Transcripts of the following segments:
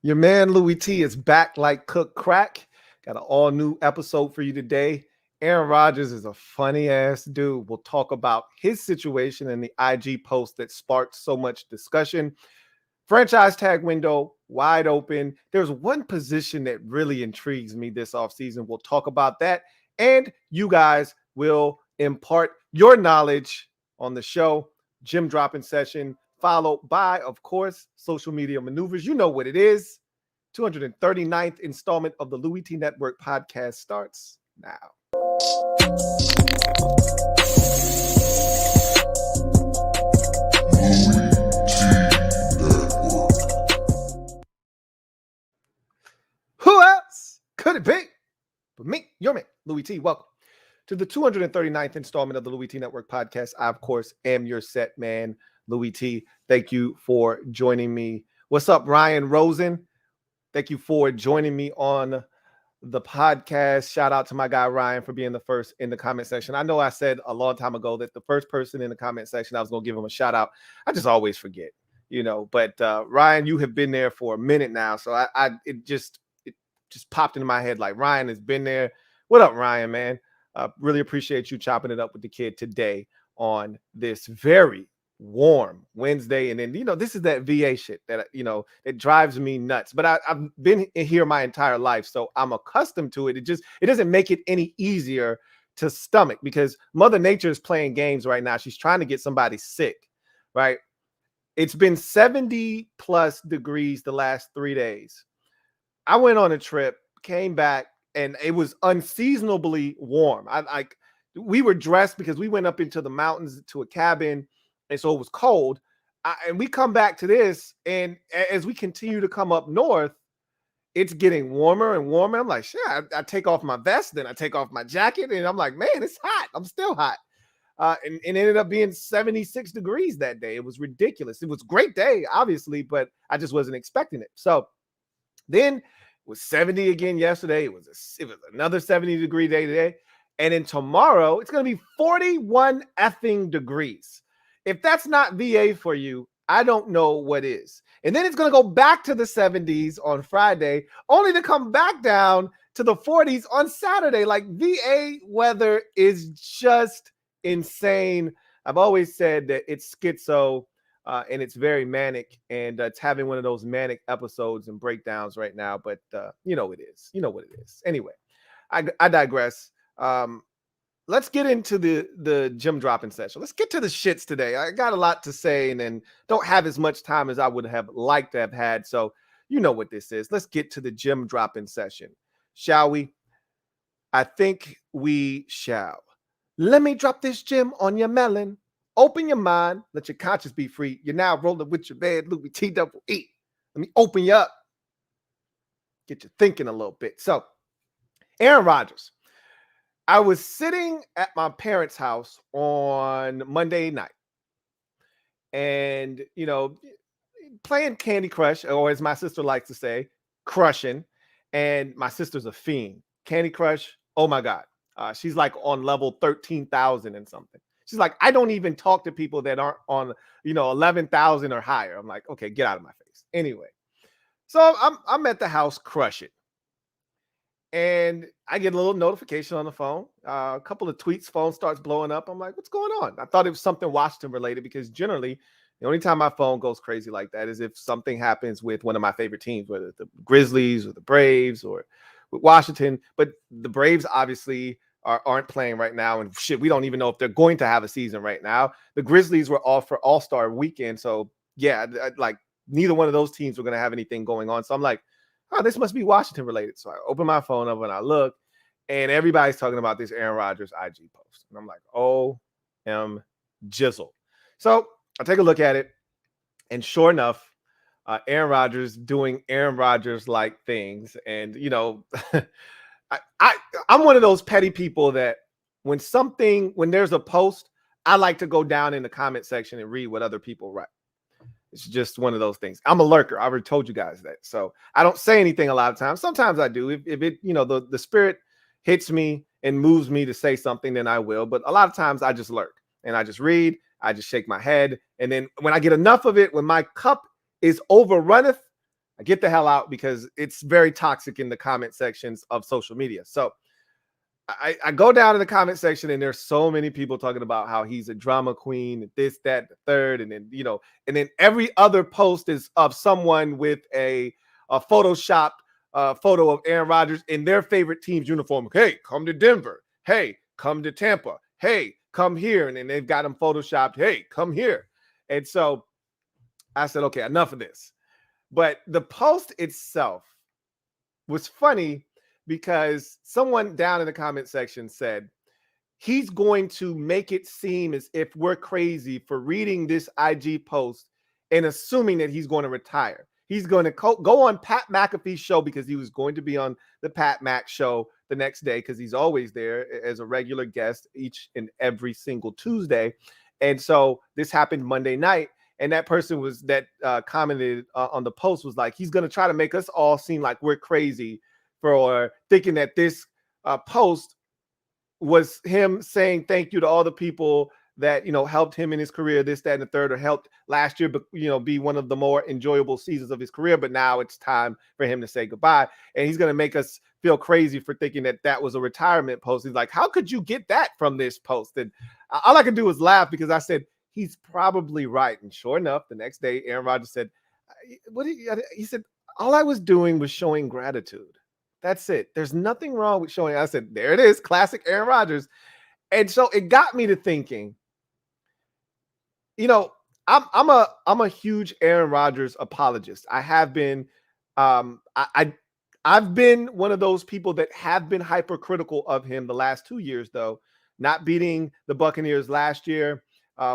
Your man Louie T is back like cook crack. Got an all new episode for you today. Aaron Rodgers is a funny ass dude. We'll talk about his situation and the IG post that sparked so much discussion. Franchise tag window wide open. There's one position that really intrigues me this offseason. We'll talk about that. And you guys will impart your knowledge on the show. Gym dropping session, followed by, of course, social media maneuvers. You know what it is. 239th installment of the Louie T Network podcast starts now. Who else could it be but me, your man, Louie T? Welcome to the 239th installment of the Louie T Network podcast. I, of course, am your set man, Louie T. Thank you for joining me. What's up, Ryan Rosen? Thank you for joining me on the podcast. Shout out to my guy, Ryan, for being the first in the comment section. I know I said a long time ago that the first person in the comment section, I was going to give him a shout out. I just always forget, but Ryan, you have been there for a minute now. So it just popped into my head like Ryan has been there. What up, Ryan, man? Really appreciate you chopping it up with the kid today on this very warm Wednesday. And then, this is that VA shit that, it drives me nuts. But I've been here my entire life, so I'm accustomed to it. It doesn't make it any easier to stomach because Mother Nature is playing games right now. She's trying to get somebody sick, right? It's been 70 plus degrees the last 3 days. I went on a trip, came back, and it was unseasonably warm. We were dressed because we went up into the mountains to a cabin, and so it was cold. And we come back to this, and as we continue to come up north, it's getting warmer and warmer. I'm like, shit, I take off my vest, then I take off my jacket, and I'm like, man, it's hot. I'm still hot. And it ended up being 76 degrees that day. It was ridiculous. It was a great day, obviously, but I just wasn't expecting it. So then it was 70 again yesterday. It was another 70-degree day today. And then tomorrow, it's going to be 41 effing degrees. If that's not VA for you, I don't know what is. And then it's going to go back to the 70s on Friday, only to come back down to the 40s on Saturday. Like, VA weather is just insane. I've always said that it's schizo and it's very manic, and it's having one of those manic episodes and breakdowns right now. But you know it is. You know what it is. Anyway, I digress. Let's get into the gym dropping session. Let's get to the shits today. I got a lot to say and then don't have as much time as I would have liked to have had. So you know what this is. Let's get to the gym dropping session. Shall we? I think we shall. Let me drop this gym on your melon. Open your mind. Let your conscience be free. You're now rolling with your bad Louie T double E. Let me open you up. Get you thinking a little bit. So, Aaron Rodgers. I was sitting at my parents' house on Monday night and, playing Candy Crush, or as my sister likes to say, crushing. And my sister's a fiend. Candy Crush, oh my God. She's like on level 13,000 and something. She's like, I don't even talk to people that aren't on, 11,000 or higher. I'm like, okay, get out of my face. Anyway, so I'm at the house crushing. And I get a little notification on the phone. A couple of tweets, phone starts blowing up. I'm like, what's going on? I thought it was something Washington related because generally the only time my phone goes crazy like that is if something happens with one of my favorite teams, whether it's the Grizzlies or the Braves or with Washington. But the Braves obviously aren't playing right now. And shit, we don't even know if they're going to have a season right now. The Grizzlies were off for All-Star weekend. So yeah, like neither one of those teams were going to have anything going on. So I'm like, oh, this must be Washington related. So I open my phone up and I look, and everybody's talking about this Aaron Rodgers IG post. And I'm like, OM jizzle. So I take a look at it, and sure enough, Aaron Rodgers doing Aaron Rodgers-like things. And, I'm one of those petty people that when there's a post, I like to go down in the comment section and read what other people write. It's just one of those things. I'm a lurker. I already told you guys that. So I don't say anything a lot of times. Sometimes I do. If it, the spirit hits me and moves me to say something, then I will. But a lot of times I just lurk and I just read. I just shake my head. And then when I get enough of it, when my cup is overrunneth, get the hell out because it's very toxic in the comment sections of social media. So I go down in the comment section and there's so many people talking about how he's a drama queen, and this, that, the third, and then and then every other post is of someone with a photoshopped photo of Aaron Rodgers in their favorite team's uniform. Hey, come to Denver. Hey, come to Tampa. Hey, come here. And then they've got him photoshopped. Hey, come here. And so I said, okay, enough of this. But the post itself was funny because someone down in the comment section said, he's going to make it seem as if we're crazy for reading this IG post and assuming that he's going to retire. He's going to go on Pat McAfee's show because he was going to be on the Pat Mac show the next day because he's always there as a regular guest each and every single Tuesday. And so this happened Monday night. And that person was that commented on the post was like, he's going to try to make us all seem like we're crazy for thinking that this post was him saying thank you to all the people that, helped him in his career, this, that, and the third, or helped last year, but, be one of the more enjoyable seasons of his career. But now it's time for him to say goodbye. And he's going to make us feel crazy for thinking that that was a retirement post. He's like, how could you get that from this post? And all I could do was laugh because I said, he's probably right. And sure enough, the next day, Aaron Rodgers said, he said, all I was doing was showing gratitude. That's it. There's nothing wrong with showing. I said, there it is, classic Aaron Rodgers. And so it got me to thinking, I'm a huge Aaron Rodgers apologist. I have been. I've been one of those people that have been hypercritical of him the last 2 years, though, not beating the Buccaneers last year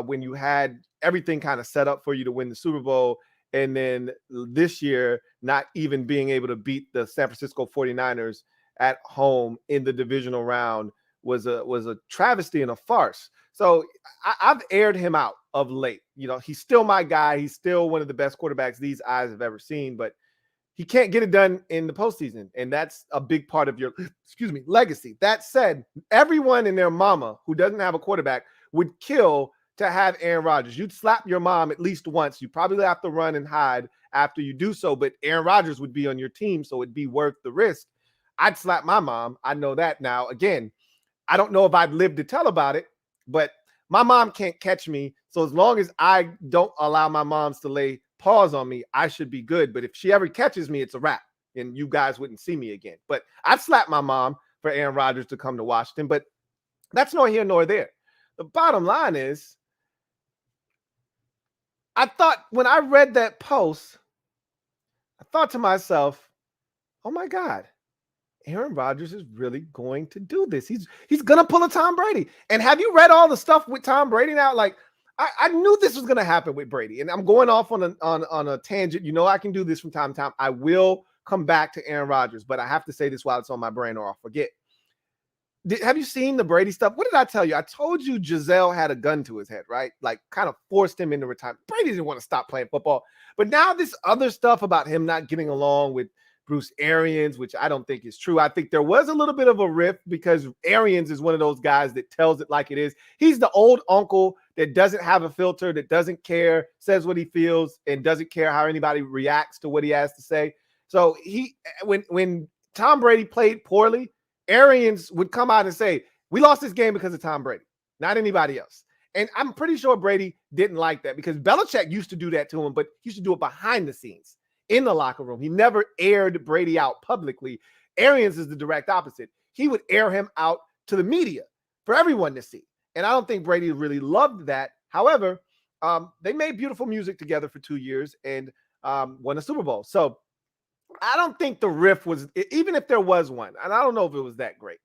when you had everything kind of set up for you to win the Super Bowl. And then this year, not even being able to beat the San Francisco 49ers at home in the divisional round was a travesty and a farce. So I've aired him out of late. He's still my guy. He's still one of the best quarterbacks these eyes have ever seen, but he can't get it done in the postseason. And that's a big part of your, legacy. That said, everyone and their mama who doesn't have a quarterback would kill to have Aaron Rodgers. You'd slap your mom at least once. You probably have to run and hide after you do so, but Aaron Rodgers would be on your team, so it'd be worth the risk. I'd slap my mom. I know that now. Again, I don't know if I'd live to tell about it, but my mom can't catch me. So as long as I don't allow my moms to lay paws on me, I should be good. But if she ever catches me, it's a wrap, and you guys wouldn't see me again. But I'd slap my mom for Aaron Rodgers to come to Washington, but that's nor here nor there. The bottom line is, I thought when I read that post, I thought to myself, oh my God, Aaron Rodgers is really going to do this. He's going to pull a Tom Brady. And have you read all the stuff with Tom Brady now? Like, I knew this was going to happen with Brady. And I'm going off on a tangent. I can do this from time to time. I will come back to Aaron Rodgers, but I have to say this while it's on my brain or I'll forget. Have you seen the Brady stuff? What did I tell you? I told you Giselle had a gun to his head, right? Like kind of forced him into retirement. Brady didn't want to stop playing football. But now this other stuff about him not getting along with Bruce Arians, which I don't think is true. I think there was a little bit of a rift because Arians is one of those guys that tells it like it is. He's the old uncle that doesn't have a filter, that doesn't care, says what he feels, and doesn't care how anybody reacts to what he has to say. So when Tom Brady played poorly, Arians would come out and say, we lost this game because of Tom Brady, not anybody else. And I'm pretty sure Brady didn't like that because Belichick used to do that to him, but he used to do it behind the scenes in the locker room. He never aired Brady out publicly. Arians is the direct opposite. He would air him out to the media for everyone to see. And I don't think Brady really loved that. However, they made beautiful music together for 2 years and won a Super Bowl. So I don't think the riff was, even if there was one, and I don't know if it was that great,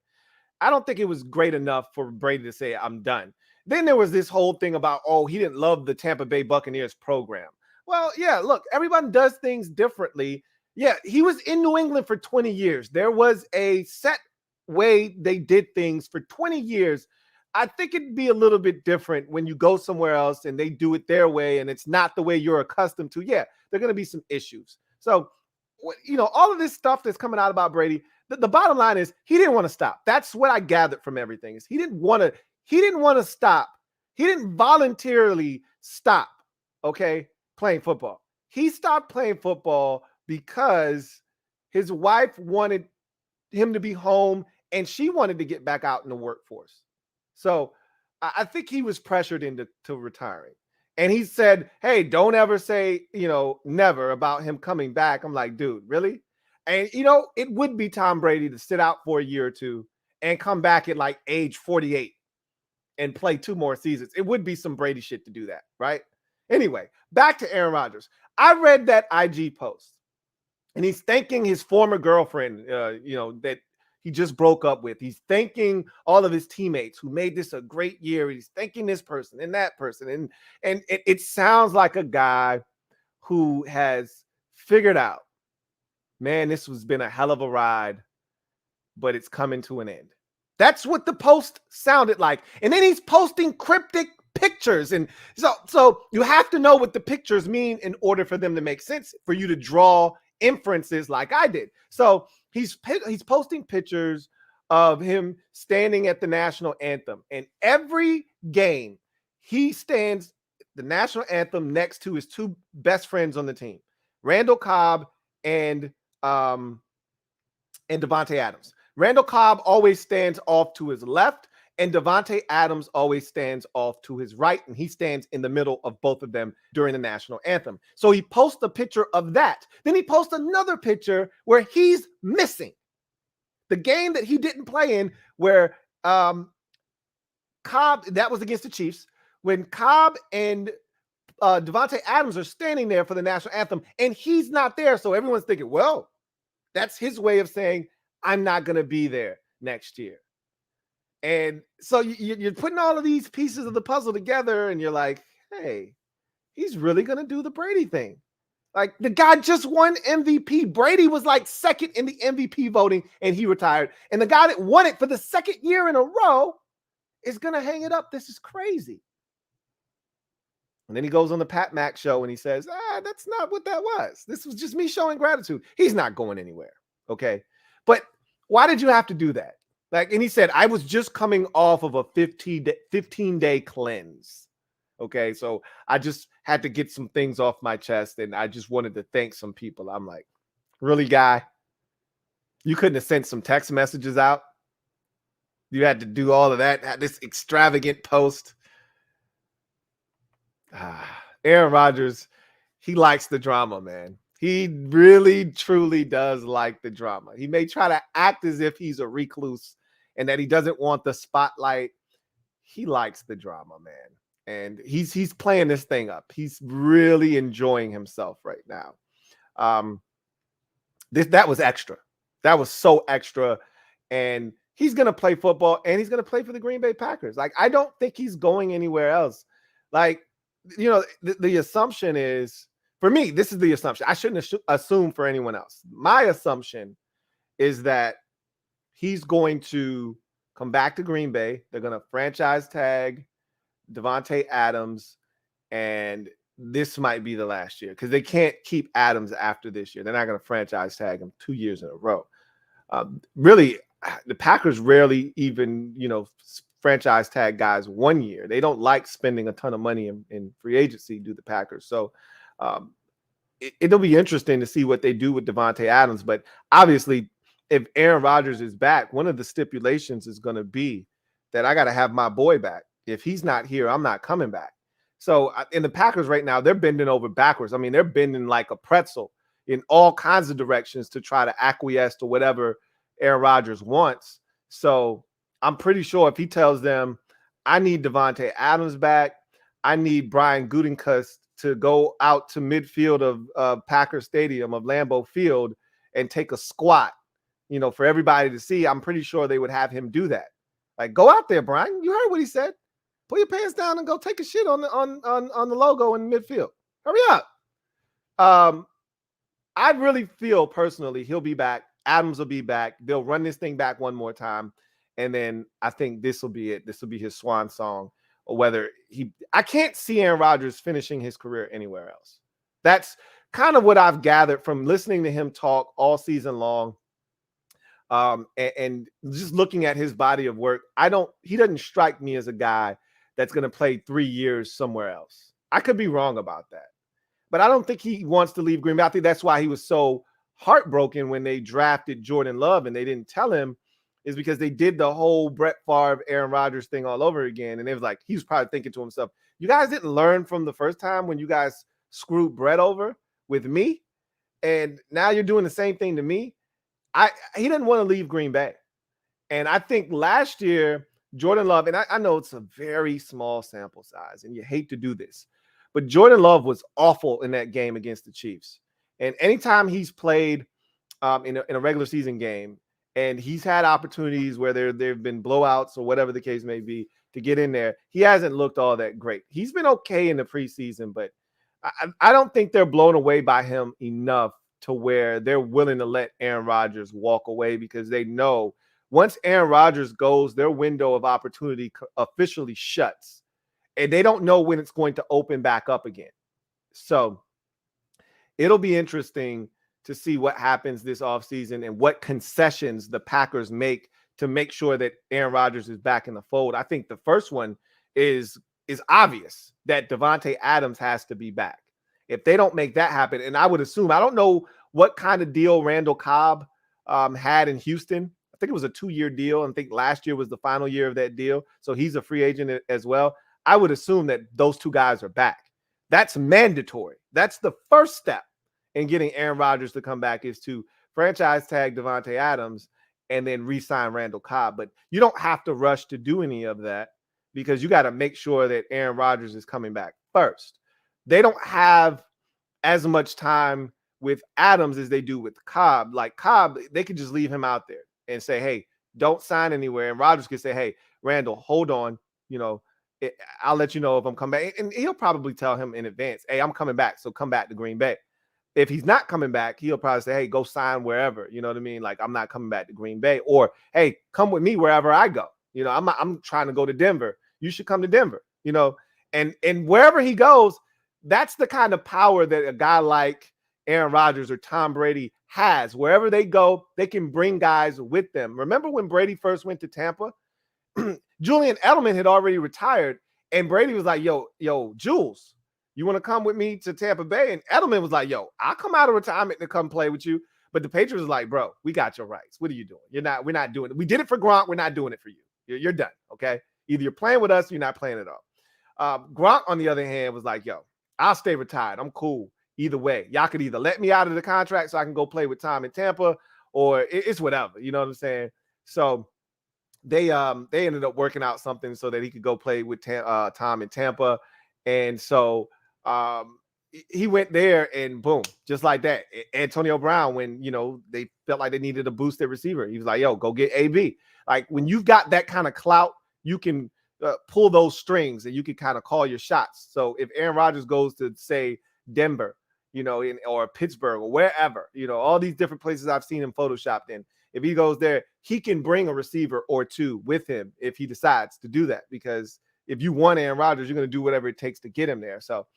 I don't think it was great enough for Brady to say, I'm done. Then there was this whole thing about, he didn't love the Tampa Bay Buccaneers program. Well, yeah, look, everyone does things differently. Yeah, he was in New England for 20 years. There was a set way they did things for 20 years. I think it'd be a little bit different when you go somewhere else and they do it their way and it's not the way you're accustomed to. Yeah, there are going to be some issues. So, all of this stuff that's coming out about Brady, the bottom line is he didn't want to stop. That's what I gathered from everything is he didn't want to stop. He didn't voluntarily stop, playing football. He stopped playing football because his wife wanted him to be home and she wanted to get back out in the workforce. So I think he was pressured into retiring. And he said, hey, don't ever say, never about him coming back. I'm like, dude, really? And, it would be Tom Brady to sit out for a year or two and come back at like age 48 and play 2 more seasons. It would be some Brady shit to do that, right? Anyway, back to Aaron Rodgers. I read that IG post, and he's thanking his former girlfriend, that he just broke up with. He's thanking all of his teammates who made this a great year. He's thanking this person and that person. And it sounds like a guy who has figured out, man, this has been a hell of a ride, but it's coming to an end. That's what the post sounded like. And then he's posting cryptic pictures. And so you have to know what the pictures mean in order for them to make sense, for you to draw inferences like I did. So he's posting pictures of him standing at the national anthem. And every game, he stands the national anthem next to his 2 best friends on the team, Randall Cobb and Davante Adams. Randall Cobb always stands off to his left, and Davante Adams always stands off to his right, and he stands in the middle of both of them during the national anthem. So he posts a picture of that. Then he posts another picture where he's missing. The game that he didn't play in, where Cobb, that was against the Chiefs, when Cobb and Davante Adams are standing there for the national anthem, and he's not there. So everyone's thinking, well, that's his way of saying, I'm not going to be there next year. And so you're putting all of these pieces of the puzzle together, and you're like, hey, he's really going to do the Brady thing. Like, the guy just won MVP. Brady was like second in the MVP voting, and he retired. And the guy that won it for the second year in a row is going to hang it up. This is crazy. And then he goes on the Pat Mack show and he says, that's not what that was. This was just me showing gratitude. He's not going anywhere. Okay. But why did you have to do that? Like, and he said, I was just coming off of a 15-day cleanse. Okay. So I just had to get some things off my chest, and I just wanted to thank some people. I'm like, really, guy? You couldn't have sent some text messages out? You had to do all of that, this extravagant post? Aaron Rodgers, he likes the drama, man. He really, truly does like the drama. He may try to act as if he's a recluse and that he doesn't want the spotlight. He likes the drama, man. And he's playing this thing up. He's really enjoying himself right now. That was extra. That was so extra. And he's going to play football, and he's going to play for the Green Bay Packers. Like, I don't think he's going anywhere else. Like, the assumption is, for me, this is the assumption. I shouldn't assume for anyone else. My assumption is that he's going to come back to Green Bay. They're going to franchise tag Davante Adams, and this might be the last year because they can't keep Adams after this year. They're not going to franchise tag him 2 years in a row. Really, the Packers rarely even, franchise tag guys 1 year. They don't like spending a ton of money in free agency, do the Packers. So it'll be interesting to see what they do with Davante Adams. But obviously, if Aaron Rodgers is back, one of the stipulations is going to be that I got to have my boy back. If he's not here, I'm not coming back. So in the Packers right now, they're bending over backwards. I mean, they're bending like a pretzel in all kinds of directions to try to acquiesce to whatever Aaron Rodgers wants. So I'm pretty sure if he tells them, I need Davante Adams back, I need Brian Gutekunst to go out to midfield of Packer Stadium, of Lambeau Field, and take a squat, for everybody to see, I'm pretty sure they would have him do that. Like, go out there, Brian. You heard what he said. Put your pants down and go take a shit on the logo in midfield. Hurry up. I really feel personally he'll be back. Adams will be back. They'll run this thing back one more time. And then I think this will be it. This will be his swan song. Or whether I can't see Aaron Rodgers finishing his career anywhere else. That's kind of what I've gathered from listening to him talk all season long. And just looking at his body of work, he doesn't strike me as a guy that's going to play 3 years somewhere else. I could be wrong about that. but I don't think he wants to leave Green Bay. I think that's why he was so heartbroken when they drafted Jordan Love and they didn't tell him, is because they did the whole Brett Favre, Aaron Rodgers thing all over again. And it was like, he was probably thinking to himself, you guys didn't learn from the first time when you guys screwed Brett over with me. And now you're doing the same thing to me. He didn't want to leave Green Bay. And I think last year, Jordan Love, and I know it's a very small sample size, and you hate to do this, but Jordan Love was awful in that game against the Chiefs. And anytime he's played in a regular season game, and he's had opportunities where there have been blowouts or whatever the case may be to get in there, he hasn't looked all that great. He's been okay in the preseason, but I don't think they're blown away by him enough to where they're willing to let Aaron Rodgers walk away, because they know once Aaron Rodgers goes, their window of opportunity officially shuts, and they don't know when it's going to open back up again. So it'll be interesting to see what happens this offseason and what concessions the Packers make to make sure that Aaron Rodgers is back in the fold. I think the first one is obvious, that Davante Adams has to be back. If they don't make that happen, and I would assume, I don't know what kind of deal Randall Cobb had in Houston. I think it was a 2-year deal. I think last year was the final year of that deal. So he's a free agent as well. I would assume that those two guys are back. That's mandatory. That's the first step in getting Aaron Rodgers to come back, is to franchise tag Davante Adams and then re-sign Randall Cobb. But you don't have to rush to do any of that, because you got to make sure that Aaron Rodgers is coming back first. They don't have as much time with Adams as they do with Cobb. Like Cobb, they could just leave him out there and say, hey, don't sign anywhere. And Rodgers could say, hey, Randall, hold on. I'll let you know if I'm coming back. And he'll probably tell him in advance, hey, I'm coming back, so come back to Green Bay. If he's not coming back, he'll probably say, hey, go sign wherever. You know what I mean? Like, I'm not coming back to Green Bay. Or, hey, come with me wherever I go. I'm trying to go to Denver. You should come to Denver. And wherever he goes, that's the kind of power that a guy like Aaron Rodgers or Tom Brady has. Wherever they go, they can bring guys with them. Remember when Brady first went to Tampa? Julian Edelman had already retired, and Brady was like, yo, Jules, you want to come with me to Tampa Bay? And Edelman was like, yo, I'll come out of retirement to come play with you. But the Patriots was like, bro, we got your rights. What are you doing? We're not doing it. We did it for Gronk. We're not doing it for you. You're done. Okay. Either you're playing with us, or you're not playing at all. Gronk, on the other hand, was like, yo, I'll stay retired. I'm cool. Either way, y'all could either let me out of the contract so I can go play with Tom in Tampa, or it's whatever. You know what I'm saying? So they ended up working out something so that he could go play with Tom in Tampa. And so he went there, and boom, just like that. Antonio Brown, when they felt like they needed a boosted receiver, he was like, yo, go get AB. Like, when you've got that kind of clout, you can pull those strings and you can kind of call your shots. So if Aaron Rodgers goes to, say, Denver, or Pittsburgh or wherever, all these different places I've seen him photoshopped in, if he goes there, he can bring a receiver or two with him if he decides to do that. Because if you want Aaron Rodgers, you're going to do whatever it takes to get him there. So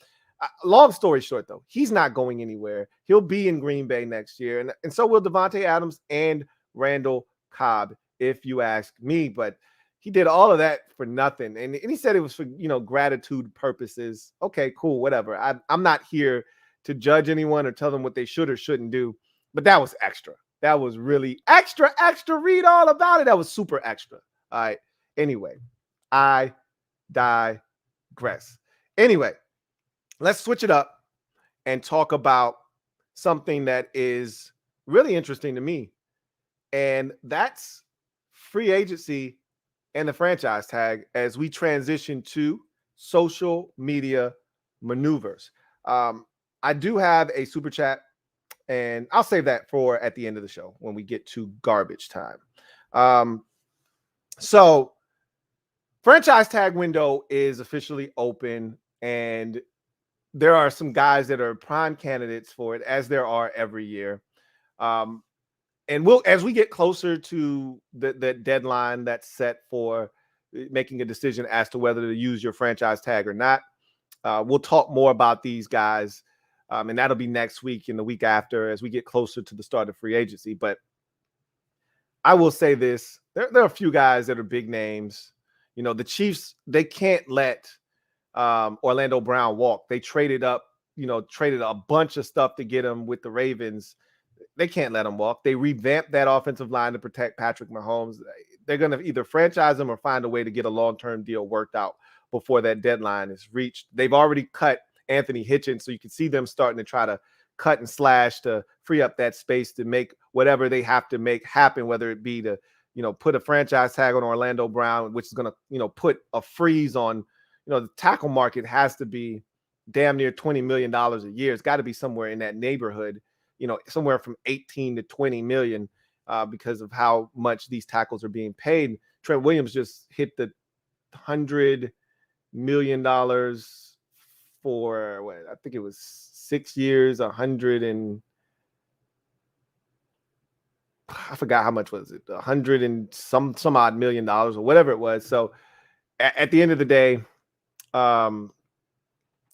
long story short, though, he's not going anywhere. He'll be in Green Bay next year. And so will Davante Adams and Randall Cobb, if you ask me. But he did all of that for nothing. And he said it was for, gratitude purposes. Okay, cool, whatever. I'm not here to judge anyone or tell them what they should or shouldn't do. But that was extra. That was really extra. Read all about it. That was super extra. All right. Anyway, I digress. Anyway, let's switch it up and talk about something that is really interesting to me. And that's free agency and the franchise tag as we transition to social media maneuvers. I do have a super chat, and I'll save that for at the end of the show when we get to garbage time. So franchise tag window is officially open, and there are some guys that are prime candidates for it, as there are every year. And as we get closer to the deadline that's set for making a decision as to whether to use your franchise tag or not, we'll talk more about these guys. And that'll be next week and the week after as we get closer to the start of free agency. But I will say this. There are a few guys that are big names. The Chiefs, they can't let Orlando Brown walk. They traded up traded a bunch of stuff to get him with the Ravens. They can't let him walk. They revamped that offensive line to protect Patrick Mahomes. They're going to either franchise him or find a way to get a long-term deal worked out before that deadline is reached. They've already cut Anthony Hitchens, so you can see them starting to try to cut and slash to free up that space to make whatever they have to make happen, whether it be to, put a franchise tag on Orlando Brown, which is going to, put a freeze on, the tackle market has to be damn near $20 million a year. It's got to be somewhere in that neighborhood, somewhere from 18 to 20 million because of how much these tackles are being paid. Trent Williams just hit the $100 million for what I think it was 6 years, 100 and I forgot how much was it, 100 and some odd $1 million or whatever it was. So at the end of the day,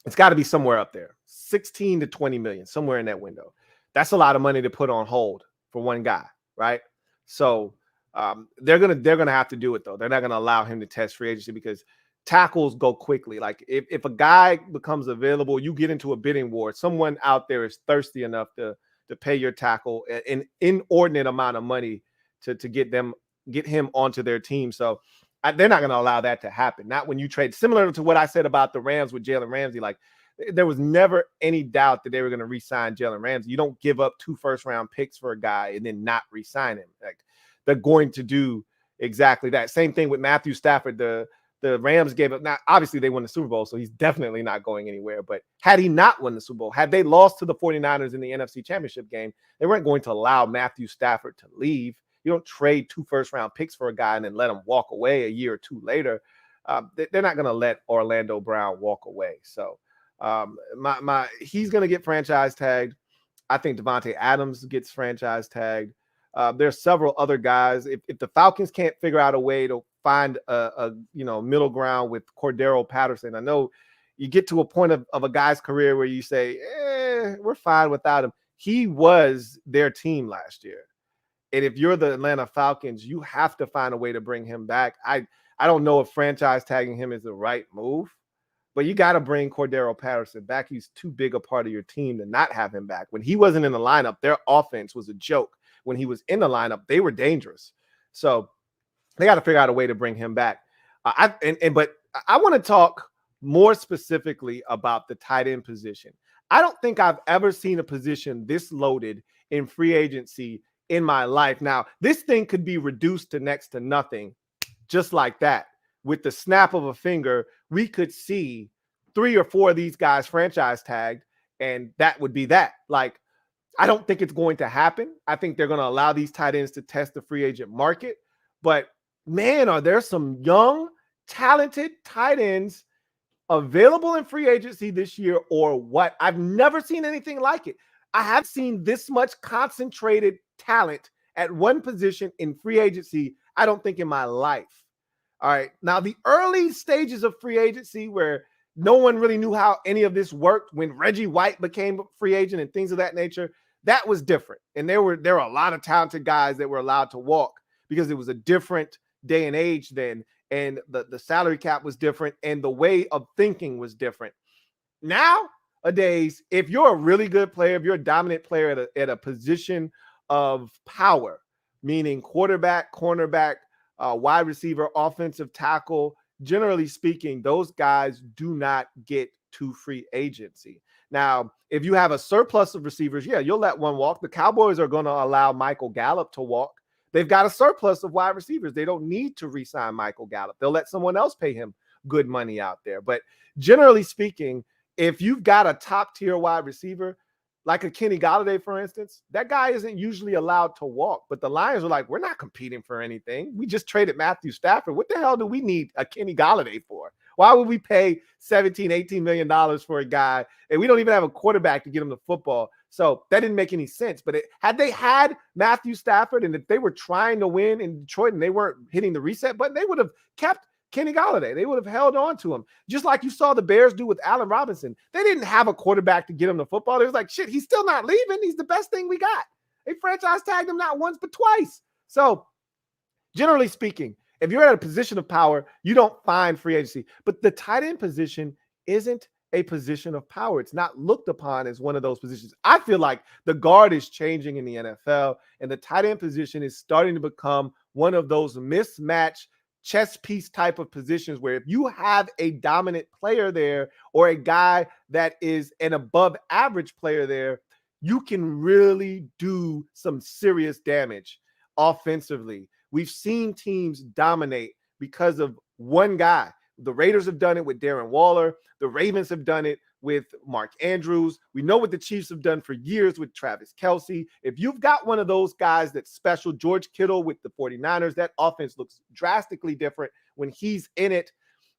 it's got to be somewhere up there, 16 to 20 million, somewhere in that window. That's a lot of money to put on hold for one guy, right? So they're gonna have to do it though. They're not gonna allow him to test free agency because tackles go quickly. Like if a guy becomes available, you get into a bidding war. Someone out there is thirsty enough to pay your tackle an inordinate amount of money to get him onto their team. So they're not going to allow that to happen. Not when you trade. Similar to what I said about the Rams with Jalen Ramsey. Like there was never any doubt that they were going to re-sign Jalen Ramsey. You don't give up 2 first-round picks for a guy and then not re-sign him. Like they're going to do exactly that. Same thing with Matthew Stafford. The Rams gave up. Now, obviously, they won the Super Bowl, so he's definitely not going anywhere. But had he not won the Super Bowl, had they lost to the 49ers in the NFC Championship game, they weren't going to allow Matthew Stafford to leave. You don't trade 2 first-round picks for a guy and then let him walk away a year or two later. They're not going to let Orlando Brown walk away. So he's going to get franchise tagged. I think Devontae Adams gets franchise tagged. There's several other guys. If the Falcons can't figure out a way to find a middle ground with Cordero Patterson, I know you get to a point of a guy's career where you say, we're fine without him. He was their team last year. And if you're the Atlanta Falcons, you have to find a way to bring him back. I don't know if franchise tagging him is the right move, but you got to bring Cordero Patterson back. He's too big a part of your team to not have him back. When he wasn't in the lineup, their offense was a joke. When he was in the lineup, they were dangerous. So they got to figure out a way to bring him back. But I want to talk more specifically about the tight end position. I don't think I've ever seen a position this loaded in free agency in my life. Now, this thing could be reduced to next to nothing just like that. With the snap of a finger, we could see 3 or 4 of these guys franchise tagged, and that would be that. Like, I don't think it's going to happen. I think they're going to allow these tight ends to test the free agent market. But, man, are there some young, talented tight ends available in free agency this year or what? I've never seen anything like it. I have seen this much concentrated talent at one position in free agency, I don't think in my life. All right. Now, the early stages of free agency where no one really knew how any of this worked, when Reggie White became a free agent and things of that nature, that was different. And there were a lot of talented guys that were allowed to walk because it was a different day and age then. And the salary cap was different and the way of thinking was different. Nowadays, if you're a really good player, if you're a dominant player at a position of power, meaning quarterback, cornerback, wide receiver, offensive tackle, generally speaking, those guys do not get to free agency. Now, if you have a surplus of receivers, yeah, you'll let one walk. The Cowboys are going to allow Michael Gallup to walk. They've got a surplus of wide receivers. They don't need to re-sign Michael Gallup. They'll let someone else pay him good money out there. But generally speaking, if you've got a top-tier wide receiver, like a Kenny Golladay, for instance, that guy isn't usually allowed to walk. But the Lions are like, we're not competing for anything. We just traded Matthew Stafford. What the hell do we need a Kenny Golladay for? Why would we pay $17, $18 million for a guy and we don't even have a quarterback to get him the football? So that didn't make any sense. But had they had Matthew Stafford and if they were trying to win in Detroit and they weren't hitting the reset button, they would have kept Kenny Golladay. They would have held on to him, just like you saw the Bears do with Allen Robinson. They didn't have a quarterback to get him the football. They was like, shit, he's still not leaving. He's the best thing we got. They franchise tagged him not once, but twice. So generally speaking, if you're at a position of power, you don't find free agency. But the tight end position isn't a position of power. It's not looked upon as one of those positions. I feel like the guard is changing in the NFL, and the tight end position is starting to become one of those mismatched chess piece type of positions where if you have a dominant player there or a guy that is an above average player there, you can really do some serious damage offensively. We've seen teams dominate because of one guy. The Raiders have done it with Darren Waller. The Ravens have done it with Mark Andrews. We know what the Chiefs have done for years with Travis Kelce. If you've got one of those guys that's special, George Kittle with the 49ers, that offense looks drastically different when he's in it.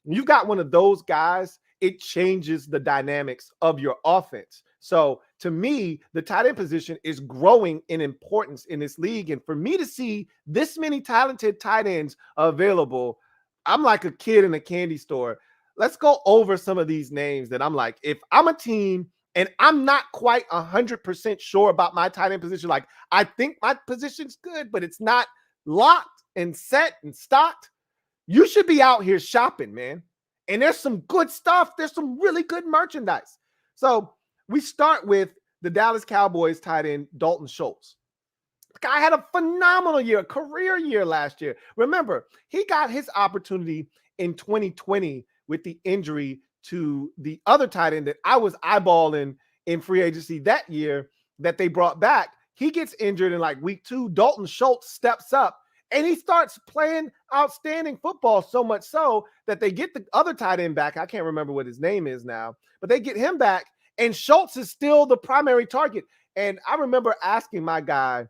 When you've got one of those guys, it changes the dynamics of your offense. So to me, the tight end position is growing in importance in this league. And for me to see this many talented tight ends available, I'm like a kid in a candy store. Let's go over some of these names that I'm like, if I'm a team and I'm not quite 100% sure about my tight end position, like I think my position's good, but it's not locked and set and stocked, you should be out here shopping, man. And there's some good stuff. There's some really good merchandise. So we start with the Dallas Cowboys tight end, Dalton Schultz. The guy had a phenomenal year, a career year last year. Remember, he got his opportunity in 2020 with the injury to the other tight end that I was eyeballing in free agency that year that they brought back. He gets injured in like week 2. Dalton Schultz steps up and he starts playing outstanding football, so much so that they get the other tight end back. I can't remember what his name is now, but they get him back and Schultz is still the primary target. And I remember asking my guy,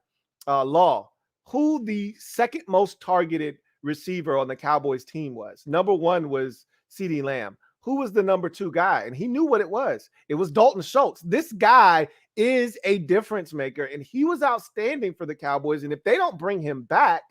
Law, who the second most targeted receiver on the Cowboys team was. Number 1 was CeeDee Lamb. Who was the number 2 guy? And he knew what it was. It was Dalton Schultz. This guy is a difference maker, and he was outstanding for the Cowboys. And if they don't bring him back,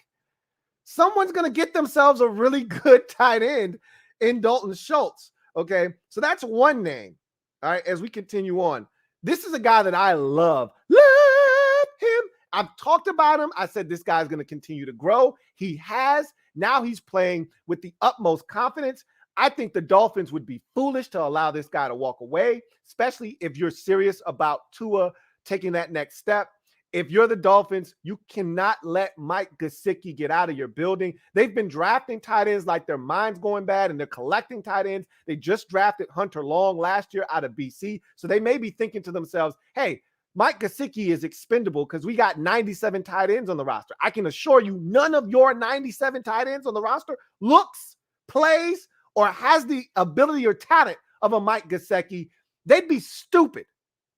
someone's going to get themselves a really good tight end in Dalton Schultz. Okay, so that's one name. All right, as we continue on, this is a guy that I love. Love him. I've talked about him. I said this guy's going to continue to grow. He has. Now he's playing with the utmost confidence. I think the Dolphins would be foolish to allow this guy to walk away, especially if you're serious about Tua taking that next step. If you're the Dolphins, you cannot let Mike Gesicki get out of your building. They've been drafting tight ends like their mind's going bad, and they're collecting tight ends. They just drafted Hunter Long last year out of BC. So they may be thinking to themselves, hey, Mike Gesicki is expendable because we got 97 tight ends on the roster. I can assure you none of your 97 tight ends on the roster looks, plays, or has the ability or talent of a Mike Gesicki. They'd be stupid,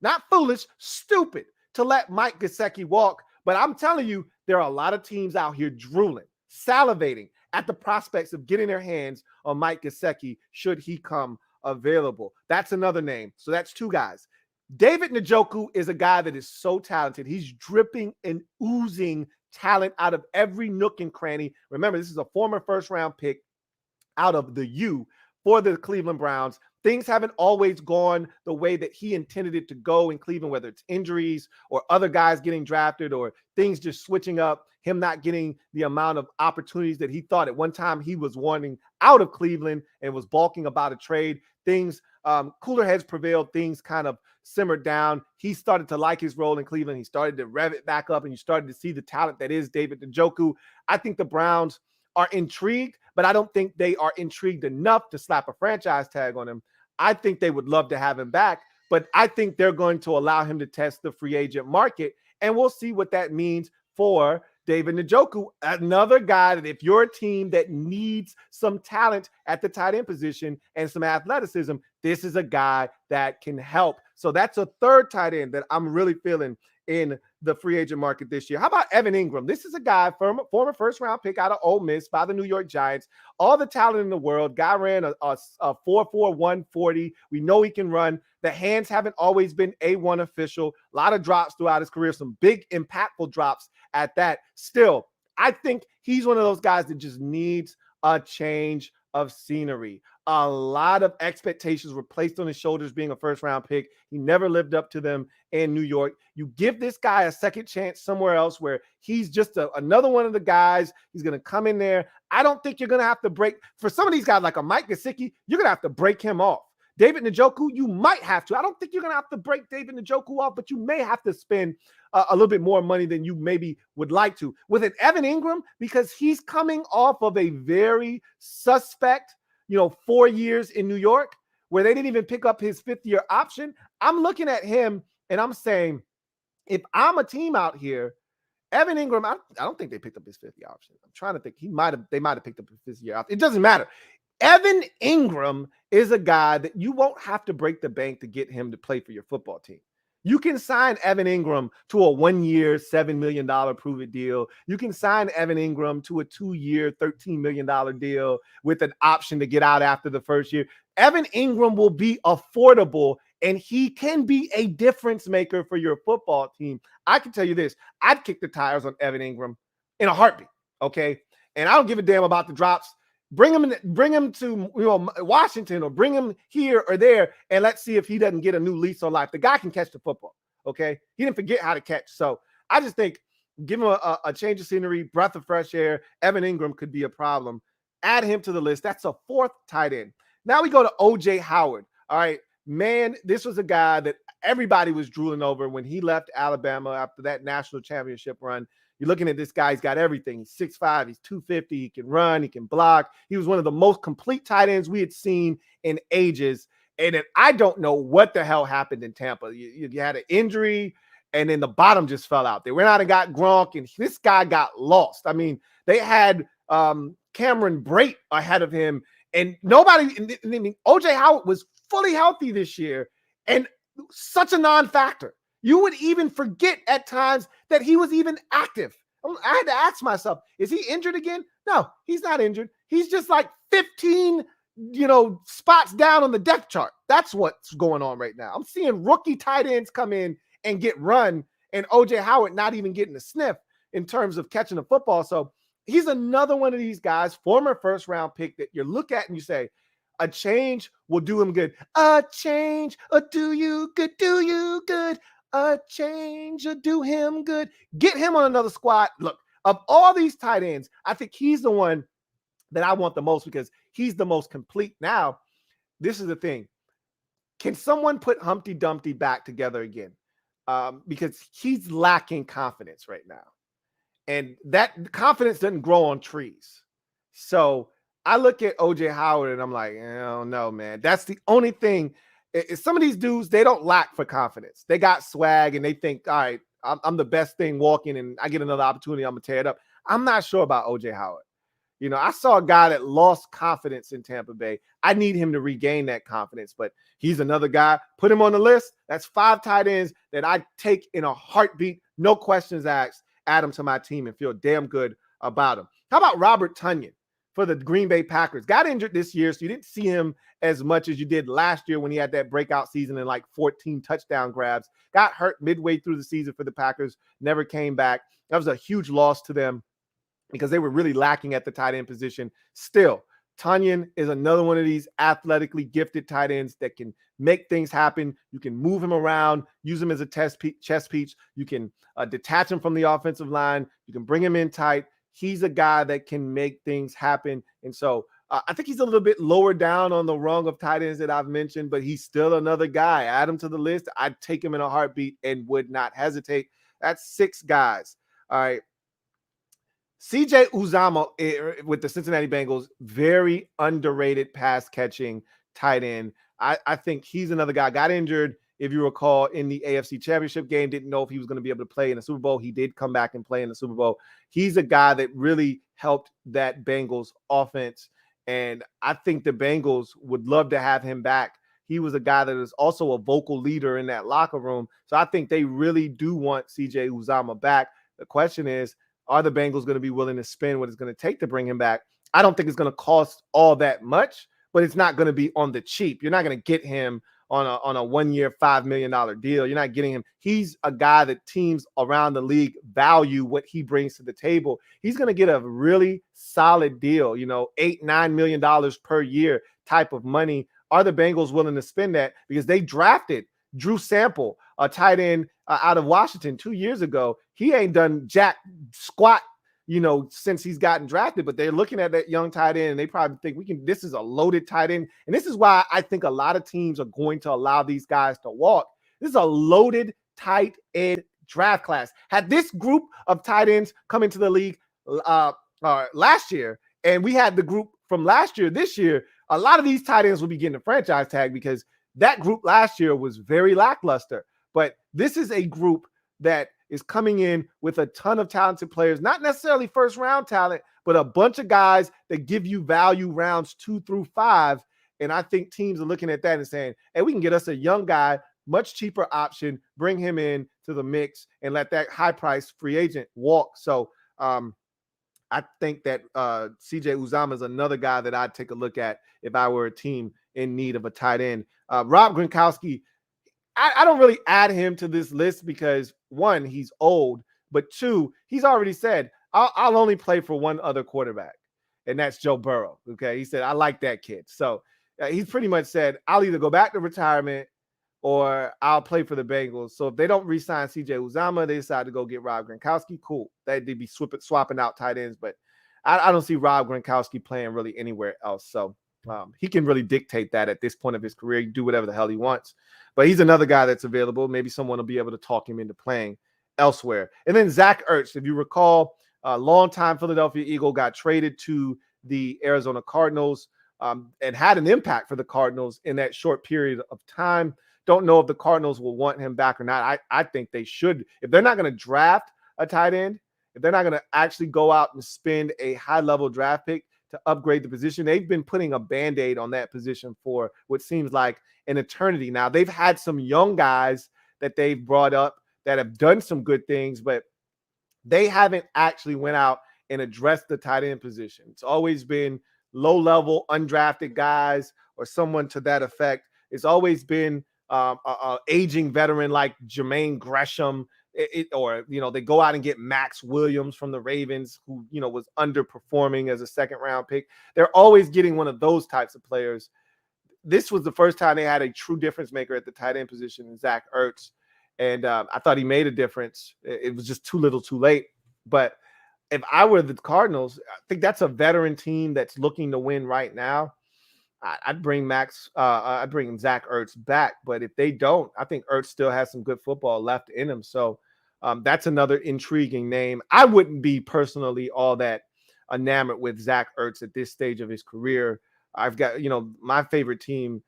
not foolish, stupid to let Mike Gesicki walk. But I'm telling you, there are a lot of teams out here drooling, salivating at the prospects of getting their hands on Mike Gesicki should he come available. That's another name. So that's 2 guys. David Njoku is a guy that is so talented. He's dripping and oozing talent out of every nook and cranny. Remember, this is a former first-round pick out of the U for the Cleveland Browns. Things haven't always gone the way that he intended it to go in Cleveland, whether it's injuries or other guys getting drafted or things just switching up, him not getting the amount of opportunities that he thought at one time he was wanting out of Cleveland and was balking about a trade. Things, cooler heads prevailed. Things kind of simmered down. He started to like his role in Cleveland. He started to rev it back up, and you started to see the talent that is David Njoku. I think the Browns are intrigued, but I don't think they are intrigued enough to slap a franchise tag on him. I think they would love to have him back, but I think they're going to allow him to test the free agent market, and we'll see what that means for David Njoku, another guy that if you're a team that needs some talent at the tight end position and some athleticism, this is a guy that can help. So that's a third tight end that I'm really feeling in the free agent market this year. How about Evan Ingram? This is a guy, former first-round pick out of Ole Miss by the New York Giants. All the talent in the world. Guy ran a 4.4 140. We know he can run. The hands haven't always been A1 official. A lot of drops throughout his career, some big, impactful drops at that. Still, I think he's one of those guys that just needs a change of scenery. A lot of expectations were placed on his shoulders being a first-round pick. He never lived up to them in New York. You give this guy a second chance somewhere else where he's just another one of the guys. He's going to come in there. I don't think you're going to have to break – for some of these guys like a Mike Gesicki, you're going to have to break him off. David Njoku, you might have to. I don't think you're going to have to break David Njoku off, but you may have to spend a little bit more money than you maybe would like to. With an Evan Ingram, because he's coming off of a very suspect, 4 years in New York, where they didn't even pick up his 5th-year option. I'm looking at him and I'm saying, if I'm a team out here, Evan Ingram, I don't think they picked up his 5th-year option. I'm trying to think. They might have picked up his 5th-year option. It doesn't matter. Evan Ingram is a guy that you won't have to break the bank to get him to play for your football team. You can sign Evan Ingram to a 1-year, $7 million prove-it deal. You can sign Evan Ingram to a 2-year, $13 million deal with an option to get out after the first year. Evan Ingram will be affordable, and he can be a difference maker for your football team. I can tell you this. I'd kick the tires on Evan Ingram in a heartbeat, okay? And I don't give a damn about the drops. Bring him to Washington, or bring him here or there, and let's see if he doesn't get a new lease on life. The guy can catch the football, okay? He didn't forget how to catch. So I just think give him a change of scenery, breath of fresh air. Evan Ingram could be a problem. Add him to the list. That's a 4th tight end. Now we go to O.J. Howard. All right, man, this was a guy that everybody was drooling over when he left Alabama after that national championship run. You're looking at this guy, he's got everything. He's 6'5", he's 250, he can run, he can block. He was one of the most complete tight ends we had seen in ages. And then I don't know what the hell happened in Tampa. You had an injury, and then the bottom just fell out. They went out and got Gronk, and this guy got lost. I mean, they had Cameron Brate ahead of him, and nobody – I mean, O.J. Howard was fully healthy this year, and such a non-factor. You would even forget at times that he was even active. I had to ask myself, is he injured again? No, he's not injured. He's just like 15, spots down on the depth chart. That's what's going on right now. I'm seeing rookie tight ends come in and get run, and O.J. Howard not even getting a sniff in terms of catching the football. So he's another one of these guys, former first-round pick, that you look at and you say, a change will do him good. A change will do you good, do you good. A change will do him good. Get him on another squad. Look, of all these tight ends, I think he's the one that I want the most because he's the most complete. Now, this is the thing. Can someone put Humpty Dumpty back together again? Because he's lacking confidence right now. And that confidence doesn't grow on trees. So I look at O.J. Howard and I'm like, I don't know, man. That's the only thing. Some of these dudes, they don't lack for confidence. They got swag and they think, all right, I'm the best thing walking and I get another opportunity, I'm going to tear it up. I'm not sure about O.J. Howard. I saw a guy that lost confidence in Tampa Bay. I need him to regain that confidence, but he's another guy. Put him on the list. That's 5 tight ends that I take in a heartbeat, no questions asked, add him to my team and feel damn good about him. How about Robert Tonyan for the Green Bay Packers? Got injured this year, so you didn't see him as much as you did last year when he had that breakout season and like 14 touchdown grabs. Got hurt midway through the season for the Packers, never came back. That was a huge loss to them because they were really lacking at the tight end position. Still, Tonyan is another one of these athletically gifted tight ends that can make things happen. You can move him around, use him as a chess piece. You can detach him from the offensive line. You can bring him in tight. He's a guy that can make things happen. And so I think he's a little bit lower down on the rung of tight ends that I've mentioned, but he's still another guy. Add him to the list. I'd take him in a heartbeat and would not hesitate. That's 6 guys. All right. C.J. Uzomah with the Cincinnati Bengals, very underrated pass catching tight end. I think he's another guy. Got injured, if you recall, in the AFC Championship game. Didn't know if he was going to be able to play in the Super Bowl. He did come back and play in the Super Bowl. He's a guy that really helped that Bengals offense. And I think the Bengals would love to have him back. He was a guy that is also a vocal leader in that locker room. So I think they really do want C.J. Uzomah back. The question is, are the Bengals going to be willing to spend what it's going to take to bring him back? I don't think it's going to cost all that much, but it's not going to be on the cheap. You're not going to get him on a 1-year, $5 million deal. You're not getting him. He's a guy that teams around the league value what he brings to the table. He's going to get a really solid deal, $8-9 million per year type of money. Are the Bengals willing to spend that? Because they drafted Drew Sample, a tight end out of Washington 2 years ago. He ain't done jack squat, since he's gotten drafted, but they're looking at that young tight end and they probably think this is a loaded tight end. And this is why I think a lot of teams are going to allow these guys to walk. This is a loaded tight end draft class. Had this group of tight ends come into the league last year, and we had the group from last year, this year, a lot of these tight ends will be getting a franchise tag because that group last year was very lackluster. But this is a group that is coming in with a ton of talented players, not necessarily first round talent, but a bunch of guys that give you value rounds 2 through 5. And I think teams are looking at that and saying, hey, we can get us a young guy, much cheaper option, bring him in to the mix and let that high price free agent walk. So I think that CJ Uzomah is another guy that I'd take a look at if I were a team in need of a tight end. Rob Gronkowski, I don't really add him to this list because, one, he's old, but two, he's already said, I'll only play for one other quarterback, and that's Joe Burrow. Okay, he said, I like that kid. So he's pretty much said, I'll either go back to retirement or I'll play for the Bengals. So if they don't re-sign CJ Uzomah, they decide to go get Rob Gronkowski. Cool. They'd be swapping out tight ends, but I don't see Rob Gronkowski playing really anywhere else. So he can really dictate that at this point of his career. He can do whatever the hell he wants. But he's another guy that's available. Maybe someone will be able to talk him into playing elsewhere. And then Zach Ertz, if you recall, a longtime Philadelphia Eagle, got traded to the Arizona Cardinals and had an impact for the Cardinals in that short period of time. Don't know if the Cardinals will want him back or not. I think they should. If they're not going to draft a tight end, if they're not going to actually go out and spend a high-level draft pick to upgrade the position, they've been putting a Band-Aid on that position for what seems like an eternity. Now, they've had some young guys that they've brought up that have done some good things, but they haven't actually went out and addressed the tight end position. It's always been low-level, undrafted guys or someone to that effect. It's always been a aging veteran like Jermaine Gresham, or they go out and get Max Williams from the Ravens, who was underperforming as a second-round pick. They're always getting one of those types of players. This was the first time they had a true difference maker at the tight end position in Zach Ertz, and I thought he made a difference. It was just too little, too late. But if I were the Cardinals, I think that's a veteran team that's looking to win right now. I'd bring I'd bring Zach Ertz back, but if they don't, I think Ertz still has some good football left in him. So that's another intriguing name. I wouldn't be personally all that enamored with Zach Ertz at this stage of his career. I've got, my favorite team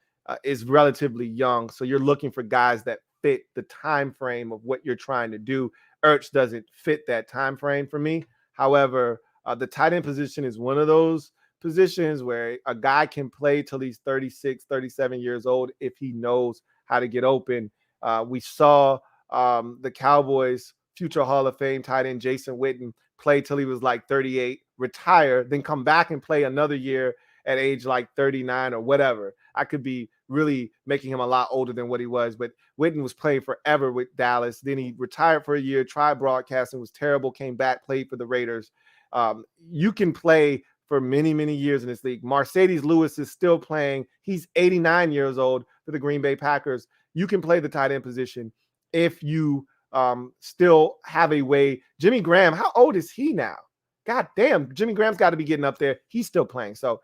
is relatively young, so you're looking for guys that fit the time frame of what you're trying to do. Ertz doesn't fit that time frame for me. However, the tight end position is one of those positions where a guy can play till he's 36, 37 years old if he knows how to get open. We saw the Cowboys' future Hall of Fame tight end Jason Witten play till he was like 38, retire, then come back and play another year at age like 39 or whatever. I could be really making him a lot older than what he was, but Witten was playing forever with Dallas. Then he retired for a year, tried broadcasting, was terrible, came back, played for the Raiders. You can play for many, many years in this league. Mercedes Lewis is still playing. He's 89 years old for the Green Bay Packers. You can play the tight end position if you still have a way. Jimmy Graham, how old is he now? God damn, Jimmy Graham's got to be getting up there. He's still playing. So,